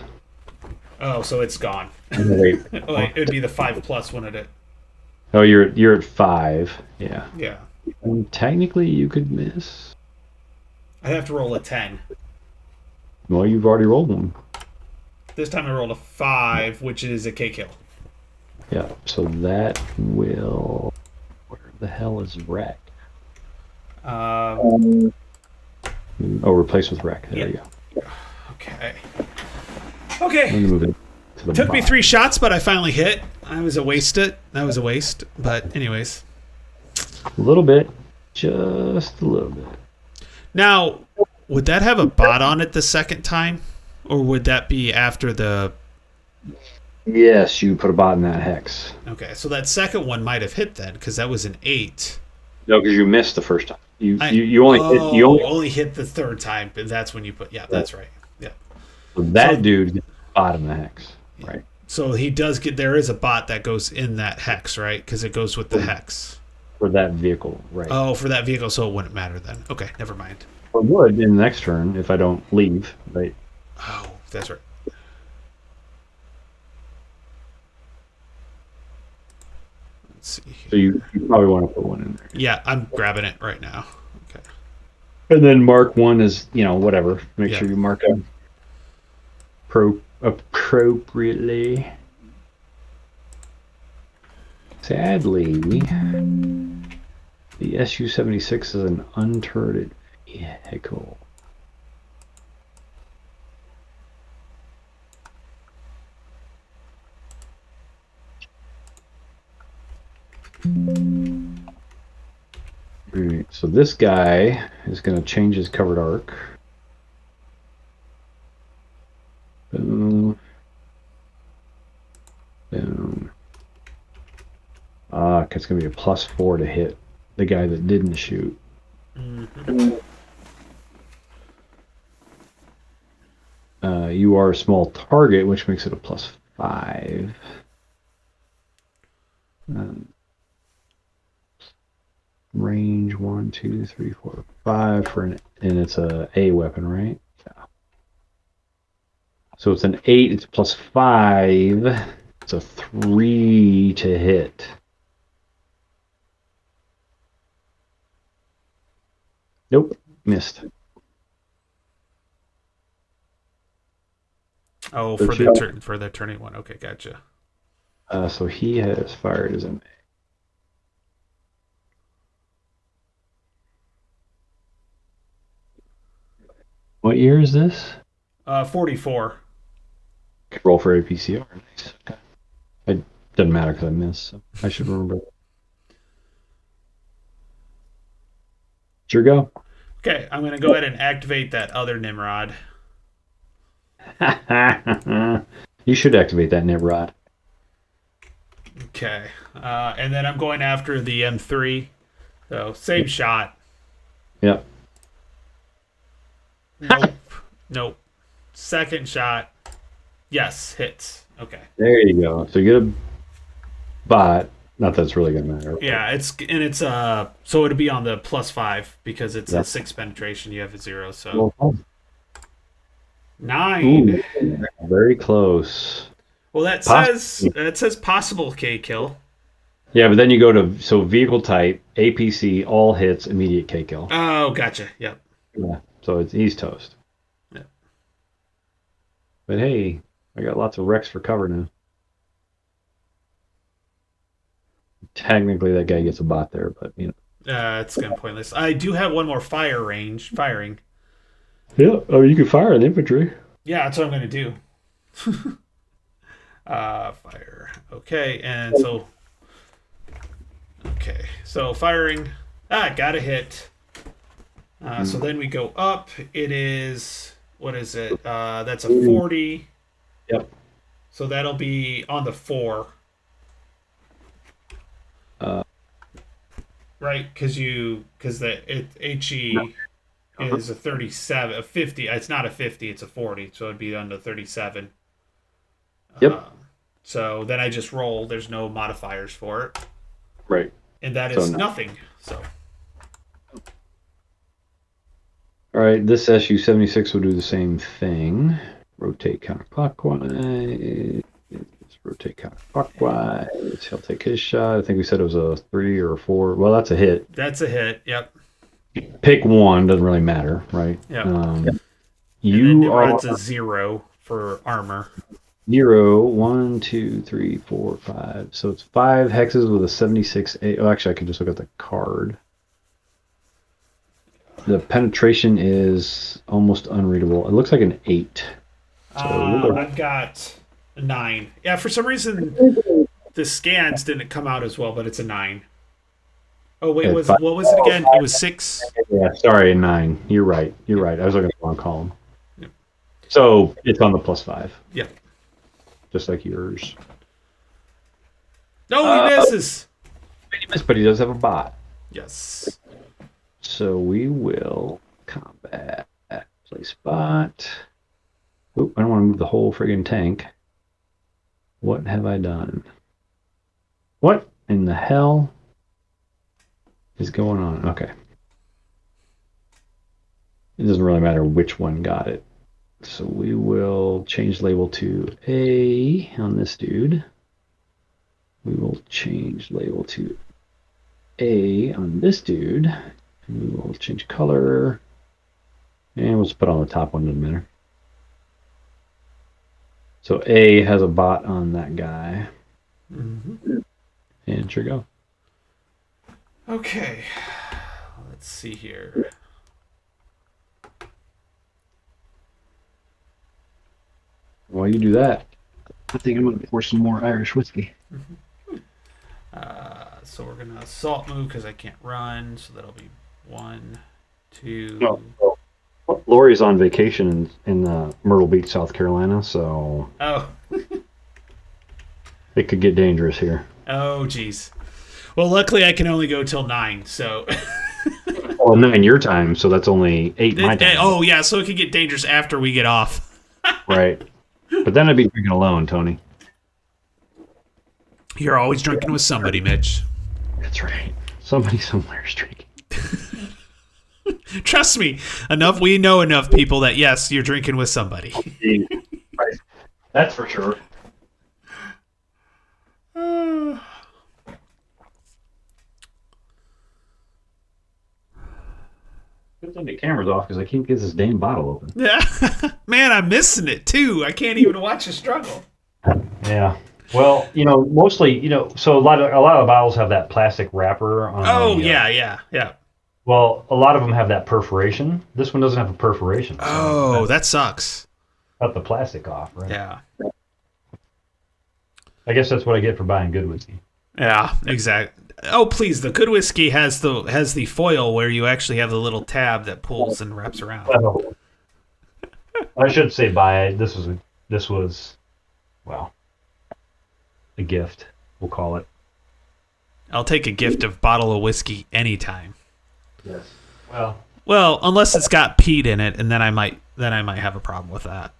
Oh, so it's gone. Wait. Oh, wait, it'd be the 5+, wouldn't it? Oh, you're at 5. Yeah. Yeah. And technically, you could miss. I'd have to roll a 10. Well, you've already rolled one. This time I rolled a 5, which is a K kill. Yeah. So that will. Where the hell is wreck? Oh, replace with wreck. There you go. Okay. I'm Okay. gonna move it to the Took me bottom. 3 shots, but I finally hit. That was a waste. But anyways. A little bit, just a little bit. Now, would that have a bot on it the second time, or would that be after the? Yes, you put a bot in that hex. Okay, so that second one might have hit then, because that was an 8. No, because you missed the first time. You only hit the third time, but that's when you put. Yeah, that's right. Yeah. So that dude gets the bot in the hex, right? So he does get. There is a bot that goes in that hex, right? Because it goes with the hex. For that vehicle, right? Oh, for that vehicle, so it wouldn't matter then. Okay, never mind. It would in the next turn if I don't leave, right? Oh, that's right. Let's see. So you probably want to put one in there. Yeah, I'm grabbing it right now. Okay. And then mark one as, whatever. Make Yeah. sure you mark it appropriately. Sadly, the SU-76 is an unturreted vehicle. Alright, so this guy is going to change his covered arc. Boom. Boom. It's going to be a +4 to hit the guy that didn't shoot. Mm-hmm. You are a small target, which makes it a +5. Range 1, 2, 3, 4, 5 for and it's a weapon, right? Yeah. So it's an 8. It's +5. It's a 3 to hit. Nope, missed. Oh, for the turning one. Okay, gotcha. So he has fired as an. What year is this? 44. Roll for APCR. Nice. Okay. It doesn't matter because I missed. So I should remember. Sure, go. Okay, I'm gonna go ahead and activate that other Nimrod. You should activate that Nimrod. Okay, and then I'm going after the M3. So same shot. Yep. Nope. Nope. Second shot. Yes, hits. Okay. There you go. So you get a bot. Not that it's really gonna matter. Yeah, it's so it'd be on the +5 because it's a Yep. 6 penetration. You have a 0, so Well, 9. ooh, very close. Well, that says possible K kill. Yeah, but then you go to vehicle type, APC, all hits, immediate K kill. Oh, gotcha. Yep. Yeah. So he's toast. Yeah. But hey, I got lots of wrecks for cover now. Technically, that guy gets a bot there, but It's kind of pointless. I do have one more firing. Yeah. Oh, you can fire an infantry. Yeah, that's what I'm gonna do. Fire. Okay, and so firing. Got a hit. So then we go up. It is what is it? That's a 40. Yep. So that'll be on the 4. Right? Because HE is a 37, a 50. It's not a 50. It's a 40. So it'd be on the 37. Yep. So then I just roll. There's no modifiers for it. Right. And that is nothing. So. All right, this SU-76 will do the same thing. Rotate counterclockwise. Rotate counterclockwise. He'll take his shot. I think we said it was a 3 or a 4. Well, that's a hit. That's a hit. Yep. Pick one. Doesn't really matter, right? Yep. You are That's a 0 for armor. 0, 1, 2, 3, 4, 5. So it's 5 hexes with a 76. Oh, actually, I can just look at the card. The penetration is almost unreadable. It looks like an 8. So I've got a 9. Yeah, for some reason the scans didn't come out as well, but it's a 9. Oh wait, what was it again? It was 6. Yeah, sorry, 9. You're right. I was looking at the wrong column. Yep. So it's on the +5. Yep. Just like yours. No, he misses. He missed, but he does have a bot. Yes. So we will combat, place bot. Oop, I don't want to move the whole friggin' tank. What have I done? What in the hell is going on? Okay. It doesn't really matter which one got it. So we will change label to A on this dude. We will change label to A on this dude. And we will change color. And we'll just put on the top one, doesn't matter. So A has a bot on that guy. Mm-hmm. And sure go. Okay. Let's see here. While you do that, I think I'm going to pour some more Irish whiskey. Mm-hmm. So we're going to assault move because I can't run. So that'll be 1, 2. Oh. Lori's on vacation in Myrtle Beach, South Carolina, so it could get dangerous here. Oh, geez. Well, luckily I can only go till 9, so. Well, 9 your time, so that's only 8 my time. Oh, yeah, so it could get dangerous after we get off. Right. But then I'd be drinking alone, Tony. You're always drinking with somebody, Mitch. That's right. Somebody somewhere is drinking. Trust me, we know enough people that, yes, you're drinking with somebody. Right. That's for sure. Good thing the camera's off because I can't get this damn bottle open. Yeah. Man, I'm missing it, too. I can't even watch you struggle. Yeah. Well, mostly, so a lot of bottles have that plastic wrapper on. Yeah. Well, a lot of them have that perforation. This one doesn't have a perforation. So that sucks. Cut the plastic off, right? Yeah. I guess that's what I get for buying good whiskey. Yeah, exactly. Oh, please, the good whiskey has the foil where you actually have the little tab that pulls and wraps around. Well, I should say buy it. This was, well, a gift, we'll call it. I'll take a gift of bottle of whiskey anytime. Yes. Well, unless it's got peat in it, and then I might have a problem with that.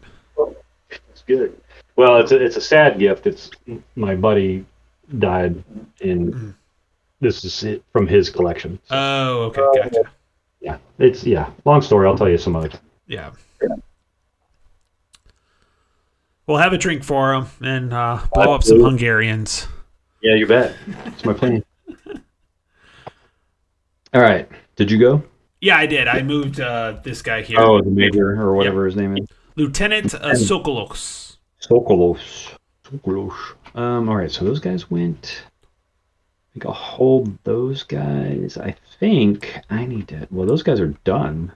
It's good. Well, it's a sad gift. It's my buddy died in. This is it from his collection. So. Oh, okay, gotcha. Yeah. Long story. I'll tell you some other time. Yeah. We'll have a drink for him and blow up some Hungarians. Yeah, you bet. That's my plan. All right. Did you go? Yeah, I did. I moved this guy here. Oh, the major or whatever his name is. Lieutenant Sokolos. Sokolos. All right. So those guys went. I think I'll hold those guys. I think I need to. Well, those guys are done.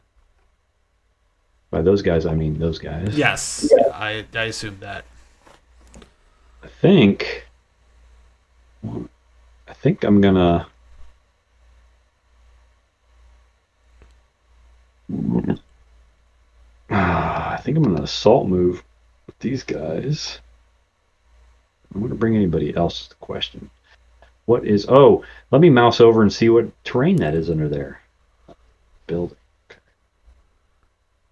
By those guys, I mean those guys. Yes, I assume that. I think I'm gonna. I think I'm gonna assault move with these guys. I'm gonna bring anybody else is the question. What is? Oh, let me mouse over and see what terrain that is under there. Building.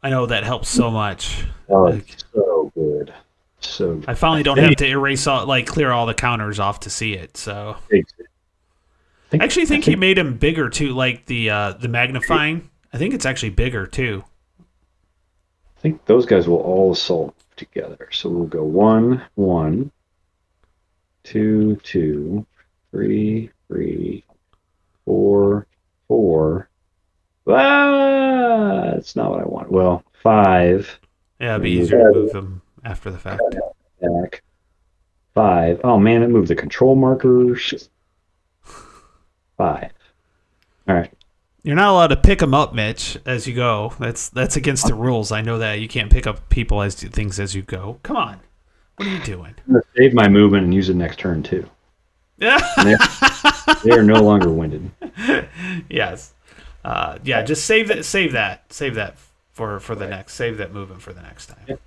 I know that helps so much. Oh, Like, it's so good. So good. I finally don't have to erase all, like clear all the counters off to see it. So I actually think he made him bigger too, like the magnifying. I think it's actually bigger too. I think those guys will all assault together. So we'll go 1, 1, 2, 2, 3, 3, 4, 4. Ah, that's not what I want. Well, 5. Yeah, it'd be easier to move them after the fact. Back. 5. Oh man, it moved the control markers. 5. All right. You're not allowed to pick them up, Mitch, as you go. That's against the rules. I know that you can't pick up people as things as you go. Come on, what are you doing? I'm gonna save my movement and use it next turn too. Yeah. They are no longer winded. Yes. Yeah. Just save that. Save that for the next. Save that movement for the next time.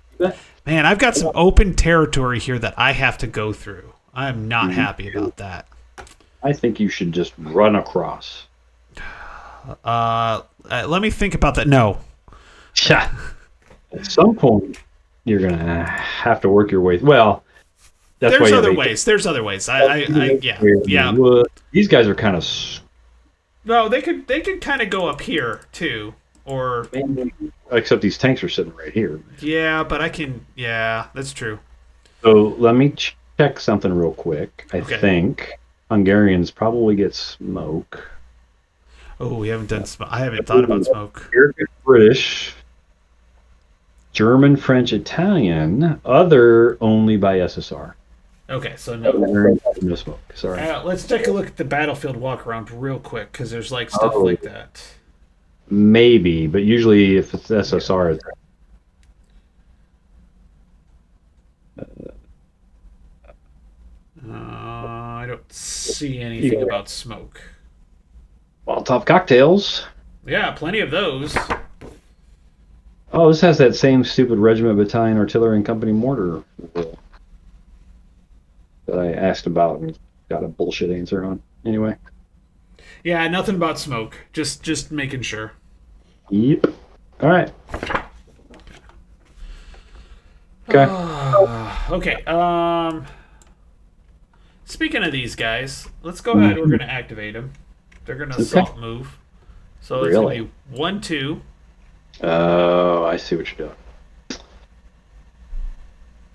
Man, I've got some open territory here that I have to go through. I'm not happy about that. I think you should just run across. Let me think about that. No. At some point, you're gonna have to work your way. Well, that's There's why other ways. There's other ways. Yeah. These guys are kind of. No, they could kind of go up here too, or Except these tanks are sitting right here. yeah, but I can. Yeah, that's true. So let me check something real quick. I Okay. think Hungarians probably get smoke. Oh, we haven't done smoke. I haven't thought about smoke. American, British, German, French, Italian, other only by SSR. Okay, so no. No smoke. Sorry. Let's take a look at the battlefield walk around real quick because there's like stuff like that. Maybe, but usually if it's SSR, it's I don't see anything about smoke. Molotov cocktails. Yeah, plenty of those. Oh, this has that same stupid regiment, battalion, artillery, and company mortar that I asked about and got a bullshit answer on. Anyway. Yeah, nothing about smoke. Just making sure. Yep. All right. Okay. Okay. Speaking of these guys, let's go ahead. We're going to activate them. They're going to assault move. So it's going to be 1, 2. Oh, I see what you're doing.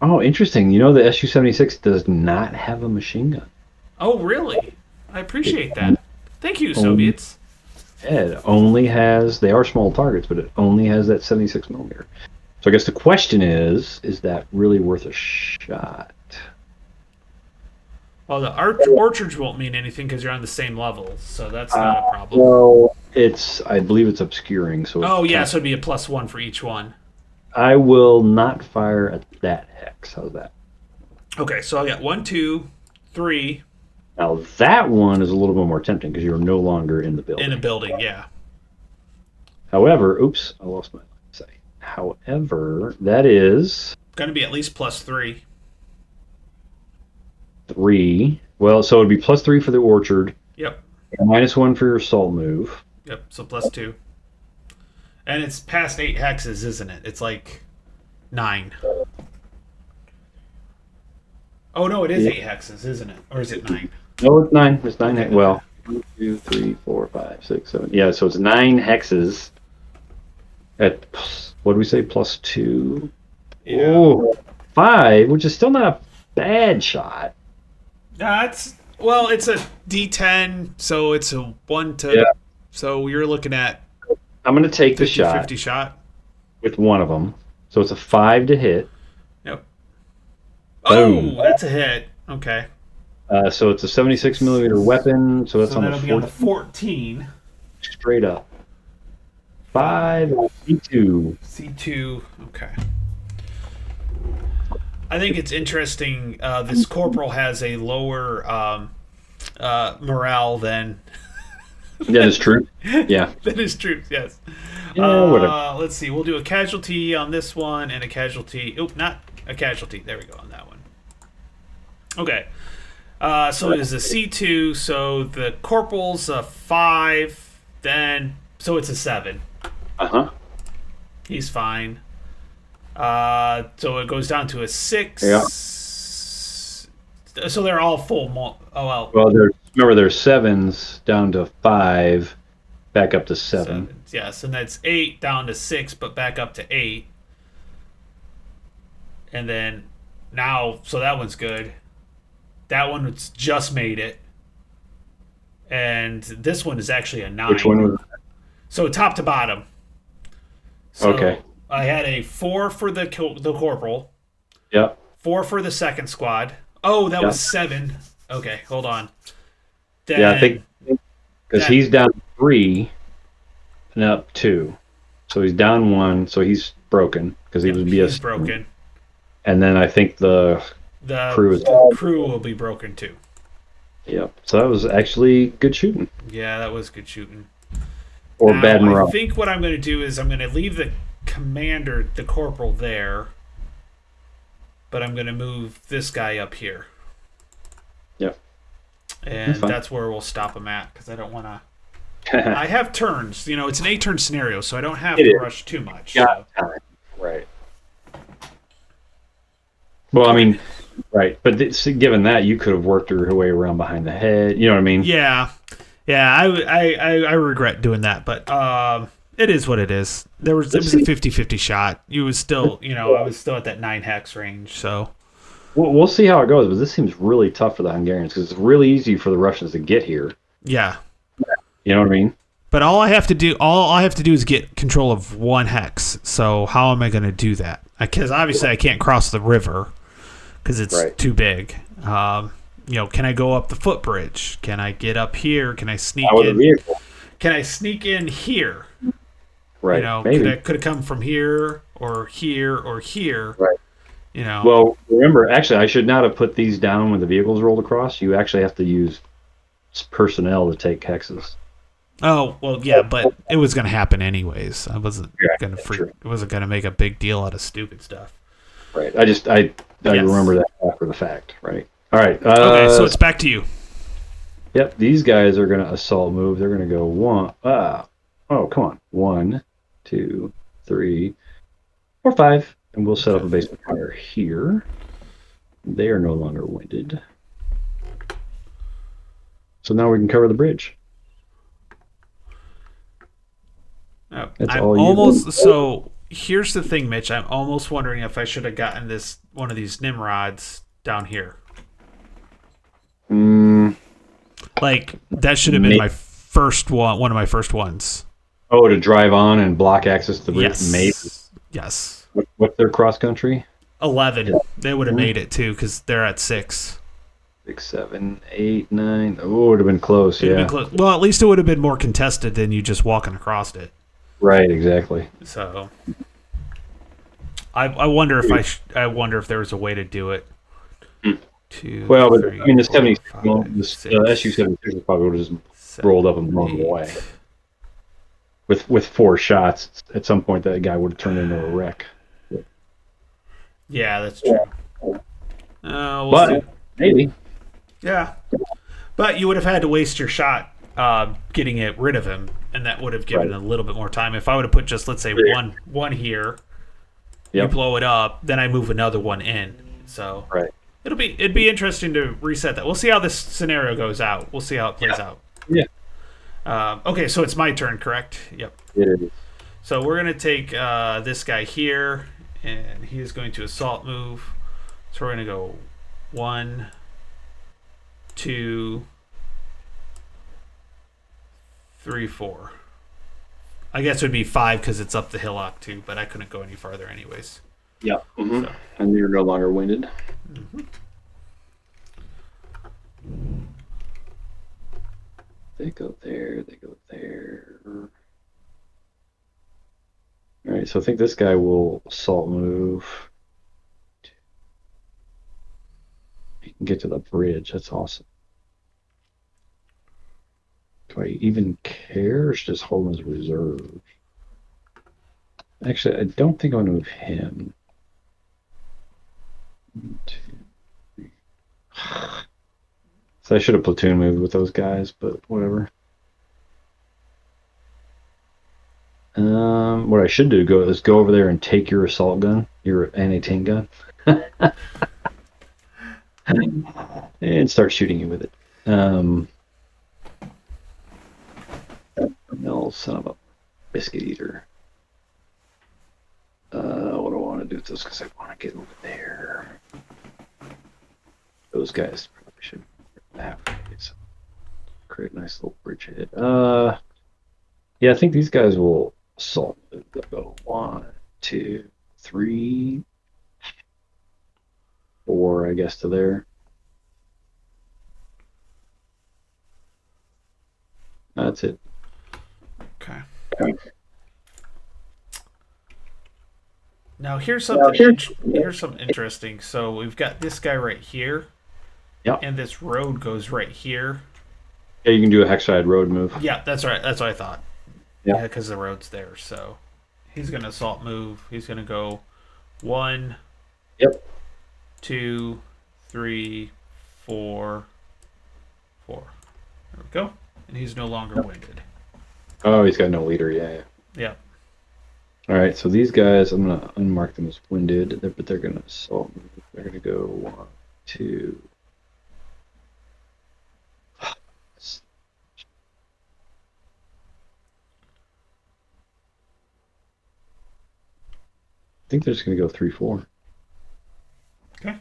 Oh, interesting. You know the Su-76 does not have a machine gun. Oh, really? I appreciate that. Thank you, Soviets. It only has, they are small targets, but it only has that 76 millimeter. So I guess the question is that really worth a shot? Well, the orchards won't mean anything because you're on the same level, so that's not a problem. Well, I believe it's obscuring. So so it'd be a +1 for each one. I will not fire at that hex. How's that? Okay, so I got 1, 2, 3. Now that one is a little bit more tempting because you're no longer in the building. In a building, yeah. However, oops, I lost my sight. However, that is Going to be at least +3. 3. Well, so it'd be +3 for the orchard. Yep. And -1 for your assault move. Yep. So +2. And it's past 8 hexes, isn't it? It's like 9. Oh no, it is 8 hexes, isn't it? Or is it 9? No, it's 9. It's 9. Okay. Well, 1, 2, 3, 4, 5, 6, 7. Yeah, so it's 9 hexes. At what do we say? +2. Yeah. Oh, 5, which is still not a bad shot. It's a D10, so it's a 1 to. Yeah. So you're looking at I'm going to take the 50, shot 50 shot. with one of them. So it's a 5 to hit. Yep. Boom. Oh, that's a hit. Okay. So it's a 76 millimeter weapon. So that's So on that'll the be on the 14. 14. Straight up. 5 C2. C2. Okay. I think it's interesting. This corporal has a lower morale than That is true. Yeah. than his troops. Yes. Yeah, whatever. Let's see. We'll do a casualty on this one and a casualty. Oh, not a casualty. There we go on that one. Okay. So it is a C2. So the corporal's a 5. Then so it's a 7. Uh-huh. He's fine. So it goes down to a 6. Yeah. So they're all full. Oh well. Well, remember there's 7s down to 5, back up to 7. 7. Yes, and that's 8 down to 6, but back up to 8. And then now, so that one's good. That one's just made it. And this one is actually a 9. Which one was that? So top to bottom. So Okay. I had a 4 for the corporal, Yeah. 4 for the second squad. Oh, that Yeah. was 7. Okay, hold on. Then, Yeah, I think because that- he's down 3 and up 2. So he's down 1, so he's broken because he was BS. he's broken. And then I think the The crew is. crew will be broken too. Yep. So that was actually good shooting. Yeah, that was good shooting. Or Now, bad morale. I think what I'm going to do is I'm going to leave the commander, the corporal, there, but I'm going to move this guy up here, Yep. and That's fine. that's where we'll stop him at because I don't want to. I have turns. You know, it's an 8-turn scenario, so I don't have It to is. rush too much. Got time. Right. Well, I mean, right. But given that, you could have worked your way around behind the head. You know what I mean? Yeah, I regret doing that, but it is what it is. It was a 50-50 shot. You was still, I was still at that 9 hex range, so. We'll see how it goes, but this seems really tough for the Hungarians because it's really easy for the Russians to get here. Yeah. You know what I mean? But all I have to do is get control of 1 hex. So how am I going to do that? Because obviously I can't cross the river because it's too big. Can I go up the footbridge? Can I get up here? Can I sneak With a in? vehicle. Can I sneak in here? Right. Maybe. Could it come from here or here or here? Right. Well, remember, actually, I should not have put these down when the vehicles rolled across. You actually have to use personnel to take hexes. Oh, well, yeah, but it was going to happen anyways. I wasn't going to true. It wasn't going to make a big deal out of stupid stuff. Right. I remember that after the fact. Right. All right. Okay, so it's back to you. Yep. These guys are going to assault move. They're going to go 1. Oh, come on. 1, 2, 3, 4, 5. And we'll set up a base of fire here. They are no longer winded. So now we can cover the bridge. So here's the thing, Mitch. I'm almost wondering if I should have gotten one of these Nimrods down here. Like that should have been my first one of my first ones. Oh, to drive on and block access to the bridge? Yes. Maybe. Yes. What's their cross country? 11. They would have made it too because they're at 6. 6, 7, 8, 9. Oh, it would have been close. It'd have been close. Well, at least it would have been more contested than you just walking across it. Right. Exactly. So, I wonder if I wonder if there was a way to do it. 2, Well, but 3, I mean, the 4, 70, 5, well, the SU-76 probably would have just 7, rolled up and blown 8. away. With 4 shots, at some point that guy would have turned into a wreck. Yeah, that's true. We'll But see. maybe. Yeah, but you would have had to waste your shot getting rid of him, and that would have given a little bit more time. If I would have put just let's say one here, you blow it up, then I move another one in. So it'd be interesting to reset that. We'll see how this scenario goes out. We'll see how it plays out. Yeah. Okay, so it's my turn, correct? Yep. It is. So we're gonna take this guy here, and he is going to assault move. So we're gonna go 1, 2, 3, 4. I guess it would be 5 because it's up the hillock too, but I couldn't go any farther anyways. Yeah. Mm-hmm. So. And you're no longer winded. Mm-hmm. They go there. They go there. All right. So I think this guy will assault move. can get to the bridge. That's awesome. Do I even care? Or just hold him as reserve? Actually, I don't think I want to move him. 1, 2, 3. So I should have platoon moved with those guys, but whatever. What I should do is go over there and take your assault gun, your anti-tank gun, and start shooting you with it. No, son of a biscuit eater. What do I want to do with this? Because I want to get over there. Those guys probably should have create a nice little bridgehead. Yeah, I think these guys will assault. They'll go 1, 2, 3, 4, I guess, to there. That's it. Okay. Now here's something. Here's something interesting. So we've got this guy right here. Yep. And this road goes right here. Yeah, you can do a hexside road move. Yeah, that's right. That's what I thought. Yeah, because the road's there. So he's gonna assault move. He's gonna go 1. Yep. 2, 3, 4, 4. There we go. And he's no longer winded. Oh, he's got no leader. Yeah. Yep. All right, so these guys, I'm gonna unmark them as winded, but they're gonna assault move. They're gonna go 1, 2. I think they're just going to go 3, 4. Okay.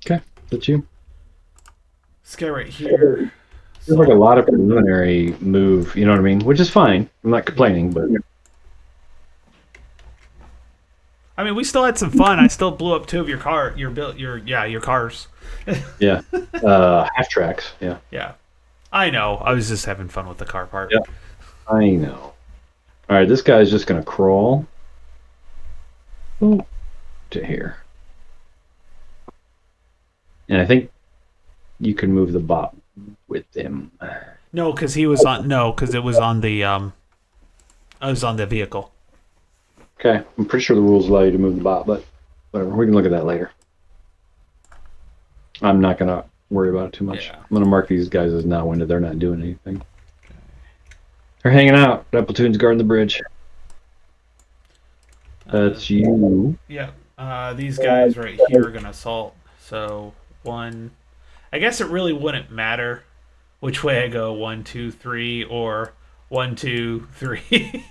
Okay, that's you. This guy right here. There's like a lot of preliminary move, you know what I mean? Which is fine. I'm not complaining, but I mean, we still had some fun. I still blew up 2 of your cars. yeah, half tracks. Yeah, Yeah, I know. I was just having fun with the car part. Yeah. I know. All right, this guy's just going to crawl to here, and I think you can move the bot with him. No, because it was on the I was on the vehicle. Okay, I'm pretty sure the rules allow you to move the bot, but whatever. We can look at that later. I'm not going to worry about it too much. Yeah. I'm going to mark these guys as not winded. They're not doing anything. They're hanging out. That platoon's guarding the bridge. That's you. Yeah. These guys right here are going to assault. So 1. I guess it really wouldn't matter which way I go, 1, 2, 3, or 1, 2, 3.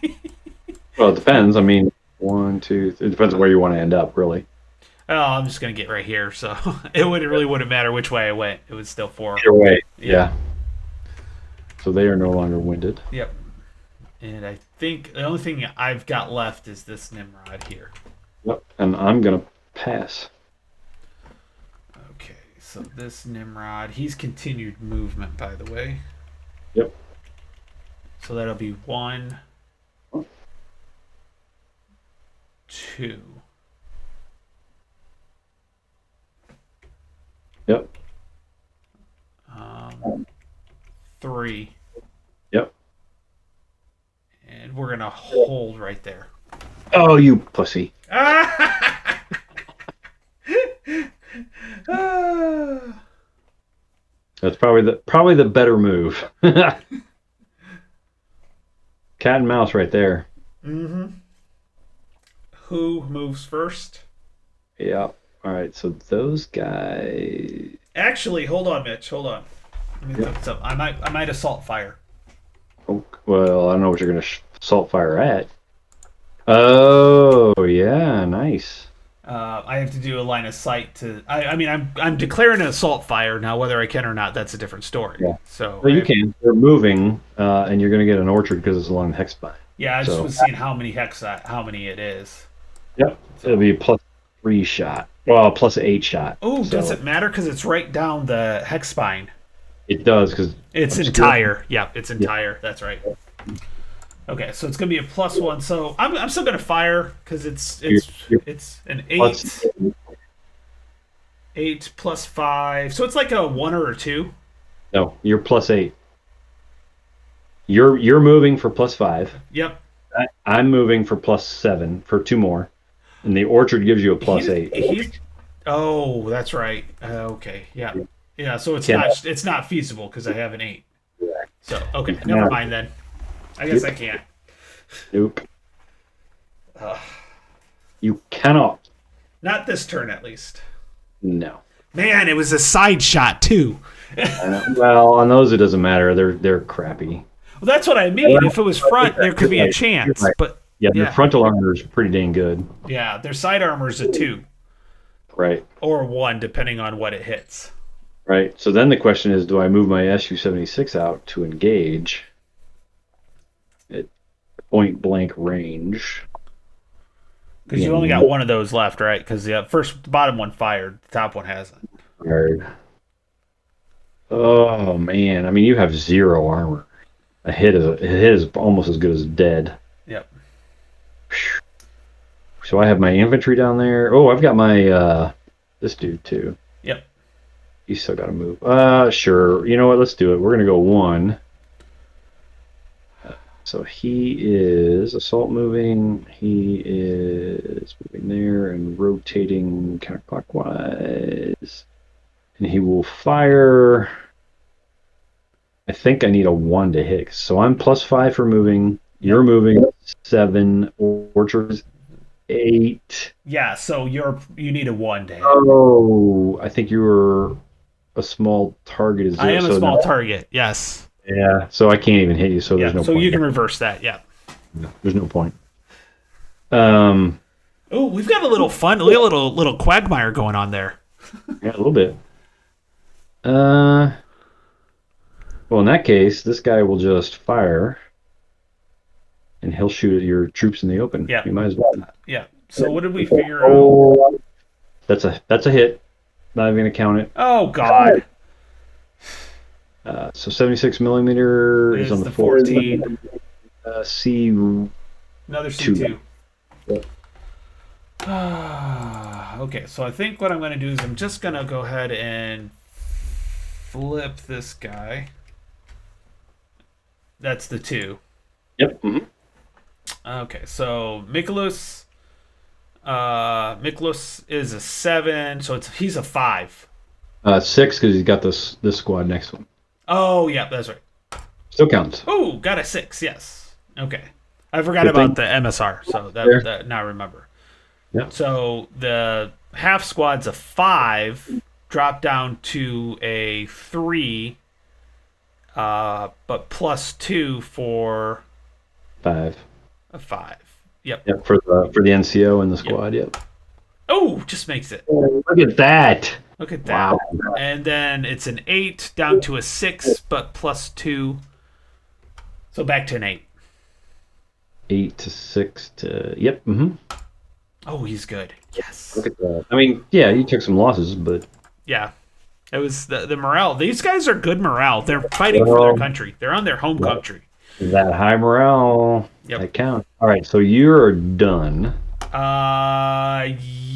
Well, it depends. I mean, 1, 2, 3. It depends on where you want to end up, really. Oh, I'm just going to get right here. So it wouldn't matter which way I went. It was still 4. Either way. Yeah. So they are no longer winded. Yep. And I think the only thing I've got left is this Nimrod here. Yep. And I'm going to pass. Okay, so this Nimrod, he's continued movement, by the way. Yep. So that'll be 1, 2. Yep. 3. Yep. And we're going to hold right there. Oh, you pussy. That's probably the better move. Cat and mouse right there. Mm-hmm. Who moves first? Yeah. All right. So those guys. Actually, hold on, Mitch. Hold on. Let me look this up. I might assault fire. Oh, well, I don't know what you're going to assault fire at. Oh, yeah, nice. I have to do a line of sight to. I mean, I'm declaring an assault fire now. Whether I can or not, that's a different story. Yeah. So Well, you can. They're moving, and you're going to get an orchard because it's along the hex spine. Yeah, I just was seeing how many it is. Yep. So it'll be a +3 shot. Well, +8 shot. Oh, does it matter? Because it's right down the hex spine. It does because it's entire. Yeah, it's entire. Yeah. That's right. Okay, so it's gonna be a +1. So I'm still gonna fire because it's an 8. 8 plus 5. So it's like a 1 or a 2. No, you're +8. You're moving for +5. Yep. I'm moving for +7 for 2 more, and the orchard gives you a +8. He's. Oh, that's right. Okay. Yeah. Yeah. So Can it's not feasible because I have an 8. So you okay, never cannot. mind then. I guess I Yep. can't. Nope. Uh, You cannot. Not this turn, at least. No. Man, it was a side shot too. I know. Well, on those it doesn't matter. They're crappy. Well, that's what I mean. If it was front, there could be a You're chance. right. But Yeah, their yeah, frontal armor is pretty dang good. yeah, their side armor is a 2 Right. or 1, depending on what it hits. Right. So then the question is, do I move my Su-76 out to engage at point blank range? Because you only got one of those left, right? Because the bottom one fired, the top one hasn't. Hard. Oh man, I mean you have 0 armor. A hit is almost as good as dead. Yep. So I have my infantry down there. Oh, I've got my this dude too. Yep. He's still got to move. Sure. You know what? Let's do it. We're gonna go 1. So he is assault moving. He is moving there and rotating counterclockwise. And he will fire. I think I need a 1 to hit. So I'm +5 for moving. You're moving 7. Orchard's 8. Yeah, so you need a 1 to hit. Oh, I think you were a small target. Is I am a so small now- target, yes. Yeah, so I can't even hit you. So Yeah, there's no so point. you can reverse that, yeah. There's no point. Um, Oh, we've got a little fun, little quagmire going on there. yeah, a little bit. Well, in that case, this guy will just fire, and he'll shoot at your troops in the open. Yeah. You might as well. Yeah. So what did we figure out? Oh, that's a hit. Not even gonna count it. Oh God. So 76 millimeter is Is on the the 14. C. Another Two. C2. Yep. Okay, so I think what I'm going to do is I'm just going to go ahead and flip this guy. That's the 2. Yep. Okay, so Miklos is a 7, so he's a 5. 6 because he's got this squad next to him. Oh, yeah, that's right. Still counts. Oh, got a 6, yes. Okay. I forgot Good about thing. the MSR, so There. that now I remember. Yep. So the half squad's a 5, drop down to a 3, but +2 for 5. a 5. Yep. Yep, for the NCO and the squad. Yep. Oh, just makes it. Look at that. Look at that. Wow. And then it's an 8 down to a 6, but +2. So back to an 8. 8 to 6 to. Yep. Oh, he's good. Yes. Look at that. I mean, yeah, you took some losses, but Yeah. It was the morale. These guys are good morale. They're fighting for their country. They're on their home country. that high morale, Yep. that counts. All right, so you're done.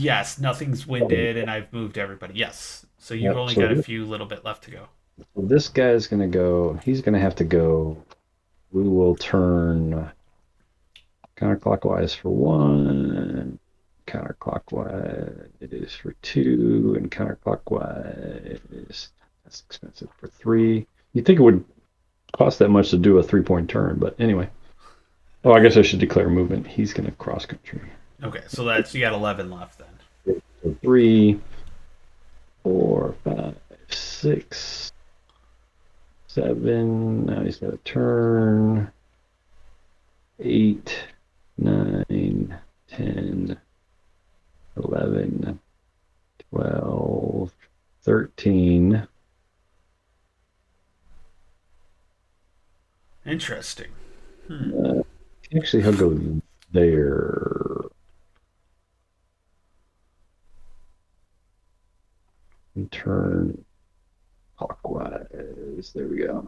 Yes, nothing's winded, and I've moved everybody. Yes, so you've Yep, only so got a this- few little bit left to go. This guy's going to go. He's going to have to go. We will turn counterclockwise for 1. Counterclockwise it is for 2, and counterclockwise that's expensive for 3. You'd think it would cost that much to do a 3-point turn, but anyway. Oh, I guess I should declare movement. He's going to cross country. Okay, so you got 11 left then. So 3, 4, 5, 6, 7. Now he's got a turn. 8, 9, 10, 11, 12, 13. Interesting. Actually, he'll go there. And turn clockwise. There we go.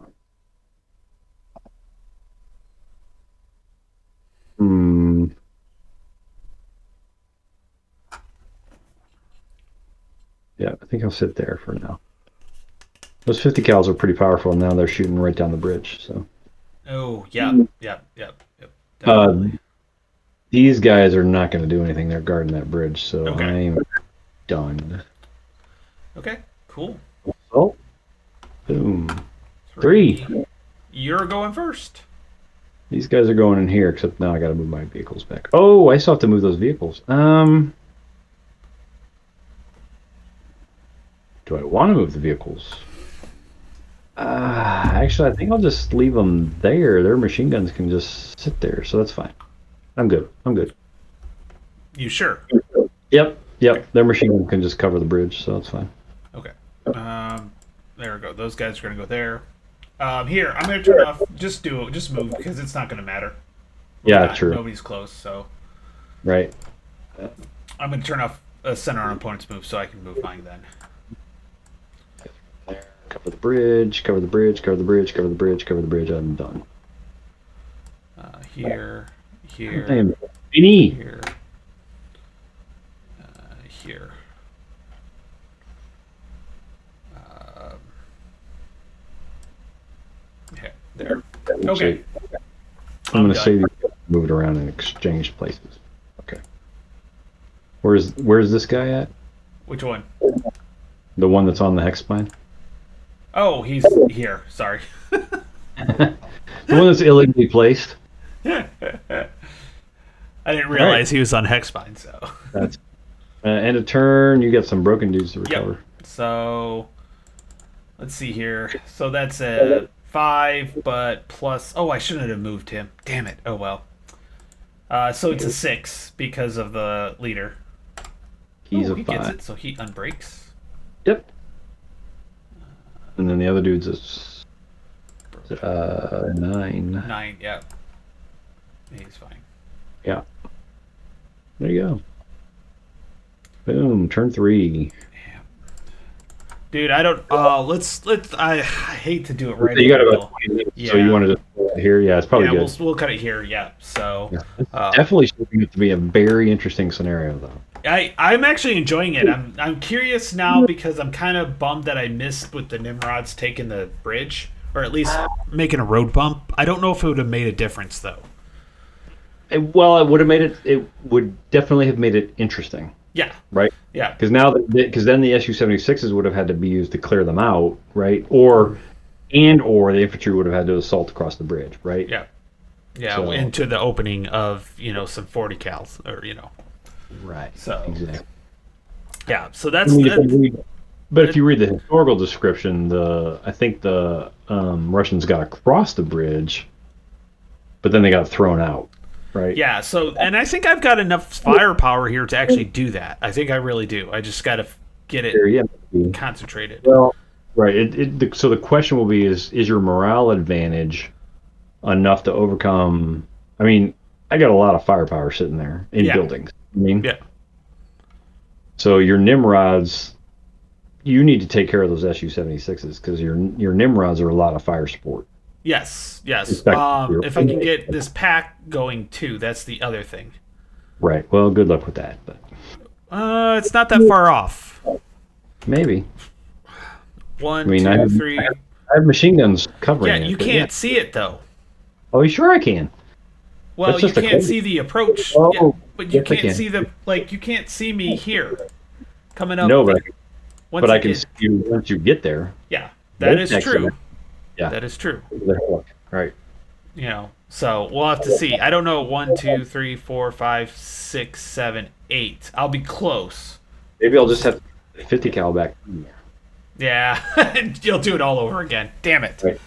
Yeah, I think I'll sit there for now. Those 50 cals are pretty powerful. Now they're shooting right down the bridge. So. Oh, yeah, yep. Uh, Definitely. these guys are not going to do anything. They're guarding that bridge, so Okay. I'm done. Okay, cool. Oh, boom. 3. You're going first. These guys are going in here, except now I got to move my vehicles back. Oh, I still have to move those vehicles. Do I want to move the vehicles? Actually, I think I'll just leave them there. Their machine guns can just sit there, so that's fine. I'm good. You sure? Yep. Their machine gun can just cover the bridge, so that's fine. Okay. There we go. Those guys are gonna go there. Here, I'm gonna turn off. Just move because it's not gonna matter. True. Nobody's close, so Right. I'm gonna turn off center on opponent's move so I can move mine then. There. Cover the bridge. Cover the bridge. Cover the bridge. Cover the bridge. Cover the bridge. I'm done. Here, I am Vinny. here, here. Yeah, there. Okay. I'm going to done. save you. Move it around and exchange places. Okay. Where's this guy at? Which one? The one that's on the hex spine? Oh, he's here. Sorry. The one that's illegally placed? I didn't realize he was on Hexbind, so. That's end of turn. You got some broken dudes to recover. Yep. So, let's see here. So that's a 5, but plus. Oh, I shouldn't have moved him. Damn it. Oh well. So it's a 6 because of the leader. He's a he 5. gets it, so he unbreaks. Yep. And then the other dude's a 9. 9. Yep. He's fine. Yeah. There you go. Boom. Turn 3. Dude, I don't. Let's. I hate to do it right. So you got in the about middle. 20 minutes. Yeah. So you want to just put it here? Yeah, it's probably Yeah, good. we'll cut it here. Yeah. So. Yeah. Definitely shaping up to be a very interesting scenario, though. I'm actually enjoying it. I'm curious now because I'm kind of bummed that I missed with the Nimrods taking the bridge, or at least making a road bump. I don't know if it would have made a difference though. Well, it would have made it. It would definitely have made it interesting, Yeah. right? Yeah. Because because then the Su-76s would have had to be used to clear them out, right? Or the infantry would have had to assault across the bridge, right? Yeah. Yeah. So- Into the opening of some 40 cals or Right. So Exactly. yeah. So that's. I mean, if you read the historical description, I think the Russians got across the bridge, but then they got thrown out, right? Yeah. So and I think I've got enough firepower here to actually do that. I think I really do. I just got to get it Yeah. concentrated. Well, right. So the question will be: is your morale advantage enough to overcome? I mean, I got a lot of firepower sitting there in buildings. I mean, Yeah. So your Nimrods, you need to take care of those Su-76s because your Nimrods are a lot of fire sport. Yes. Yes. Exactly. If I can get this pack going too, that's the other thing. Right. Well, good luck with that. But It's not that far off. maybe. 1, I mean, 2, 3. I have machine guns covering Yeah, it. you but can't see it though. Oh, sure I can. Well, That's you just a can't code. see the approach. Oh, Yeah, but you yes, I can't can. see you can't see me here coming up. No, once but I it can gets- see you once you get there. Yeah, that is That's true. excellent. Yeah. That is true. Right. So we'll have to see. I don't know. 1, 2, 3, 4, 5, 6, 7, 8. I'll be close. Maybe I'll just have 50 cal back. Yeah, you'll do it all over again. Damn it. Right.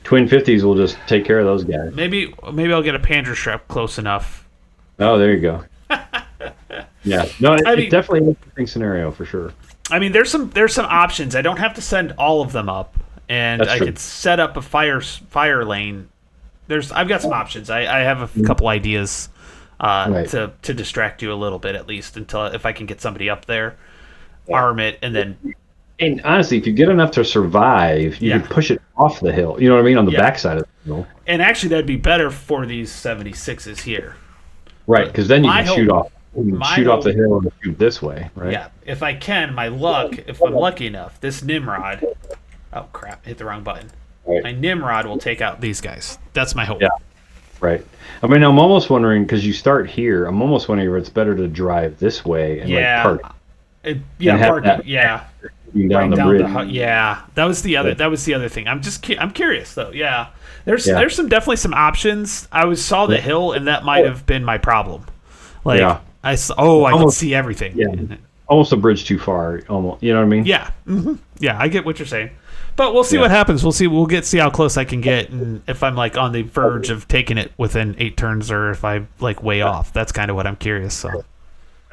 Twin 50s will just take care of those guys. Maybe I'll get a Panzerstrap close enough. Oh, there you go. Yeah. No, I mean- it's definitely an interesting scenario for sure. I mean, there's some options. I don't have to send all of them up, and That's I true. could set up a fire lane. I've got some options. I have a couple ideas Right. to distract you a little bit at least until if I can get somebody up there, arm it, and then And honestly, if you get enough to survive, you Yeah. can push it off the hill. You know what I mean? On the Yeah. backside of the hill. and actually that'd be better for these 76s here. Right, because then you My can shoot hope- off shoot off the hill and shoot this way, right? Yeah, if I can, if I'm lucky enough, this Nimrod. Oh crap! Hit the wrong button. Right. My Nimrod will take out these guys. That's my hope. Yeah. Right. I mean, I'm almost wondering, because you start here, I'm almost wondering if it's better to drive this way and like park. Park. Yeah. Down the bridge. That was the other thing. I'm curious though. Yeah. There's definitely some options. I saw the hill, and that might have been my problem. Like I can see everything. Yeah. Almost a bridge too far. Almost. You know what I mean? Yeah. Mm-hmm. Yeah, I get what you're saying. But we'll see what happens. We'll see how close I can get, and if I'm like on the verge of taking it within 8 turns, or if I like way off. That's kind of what I'm curious. So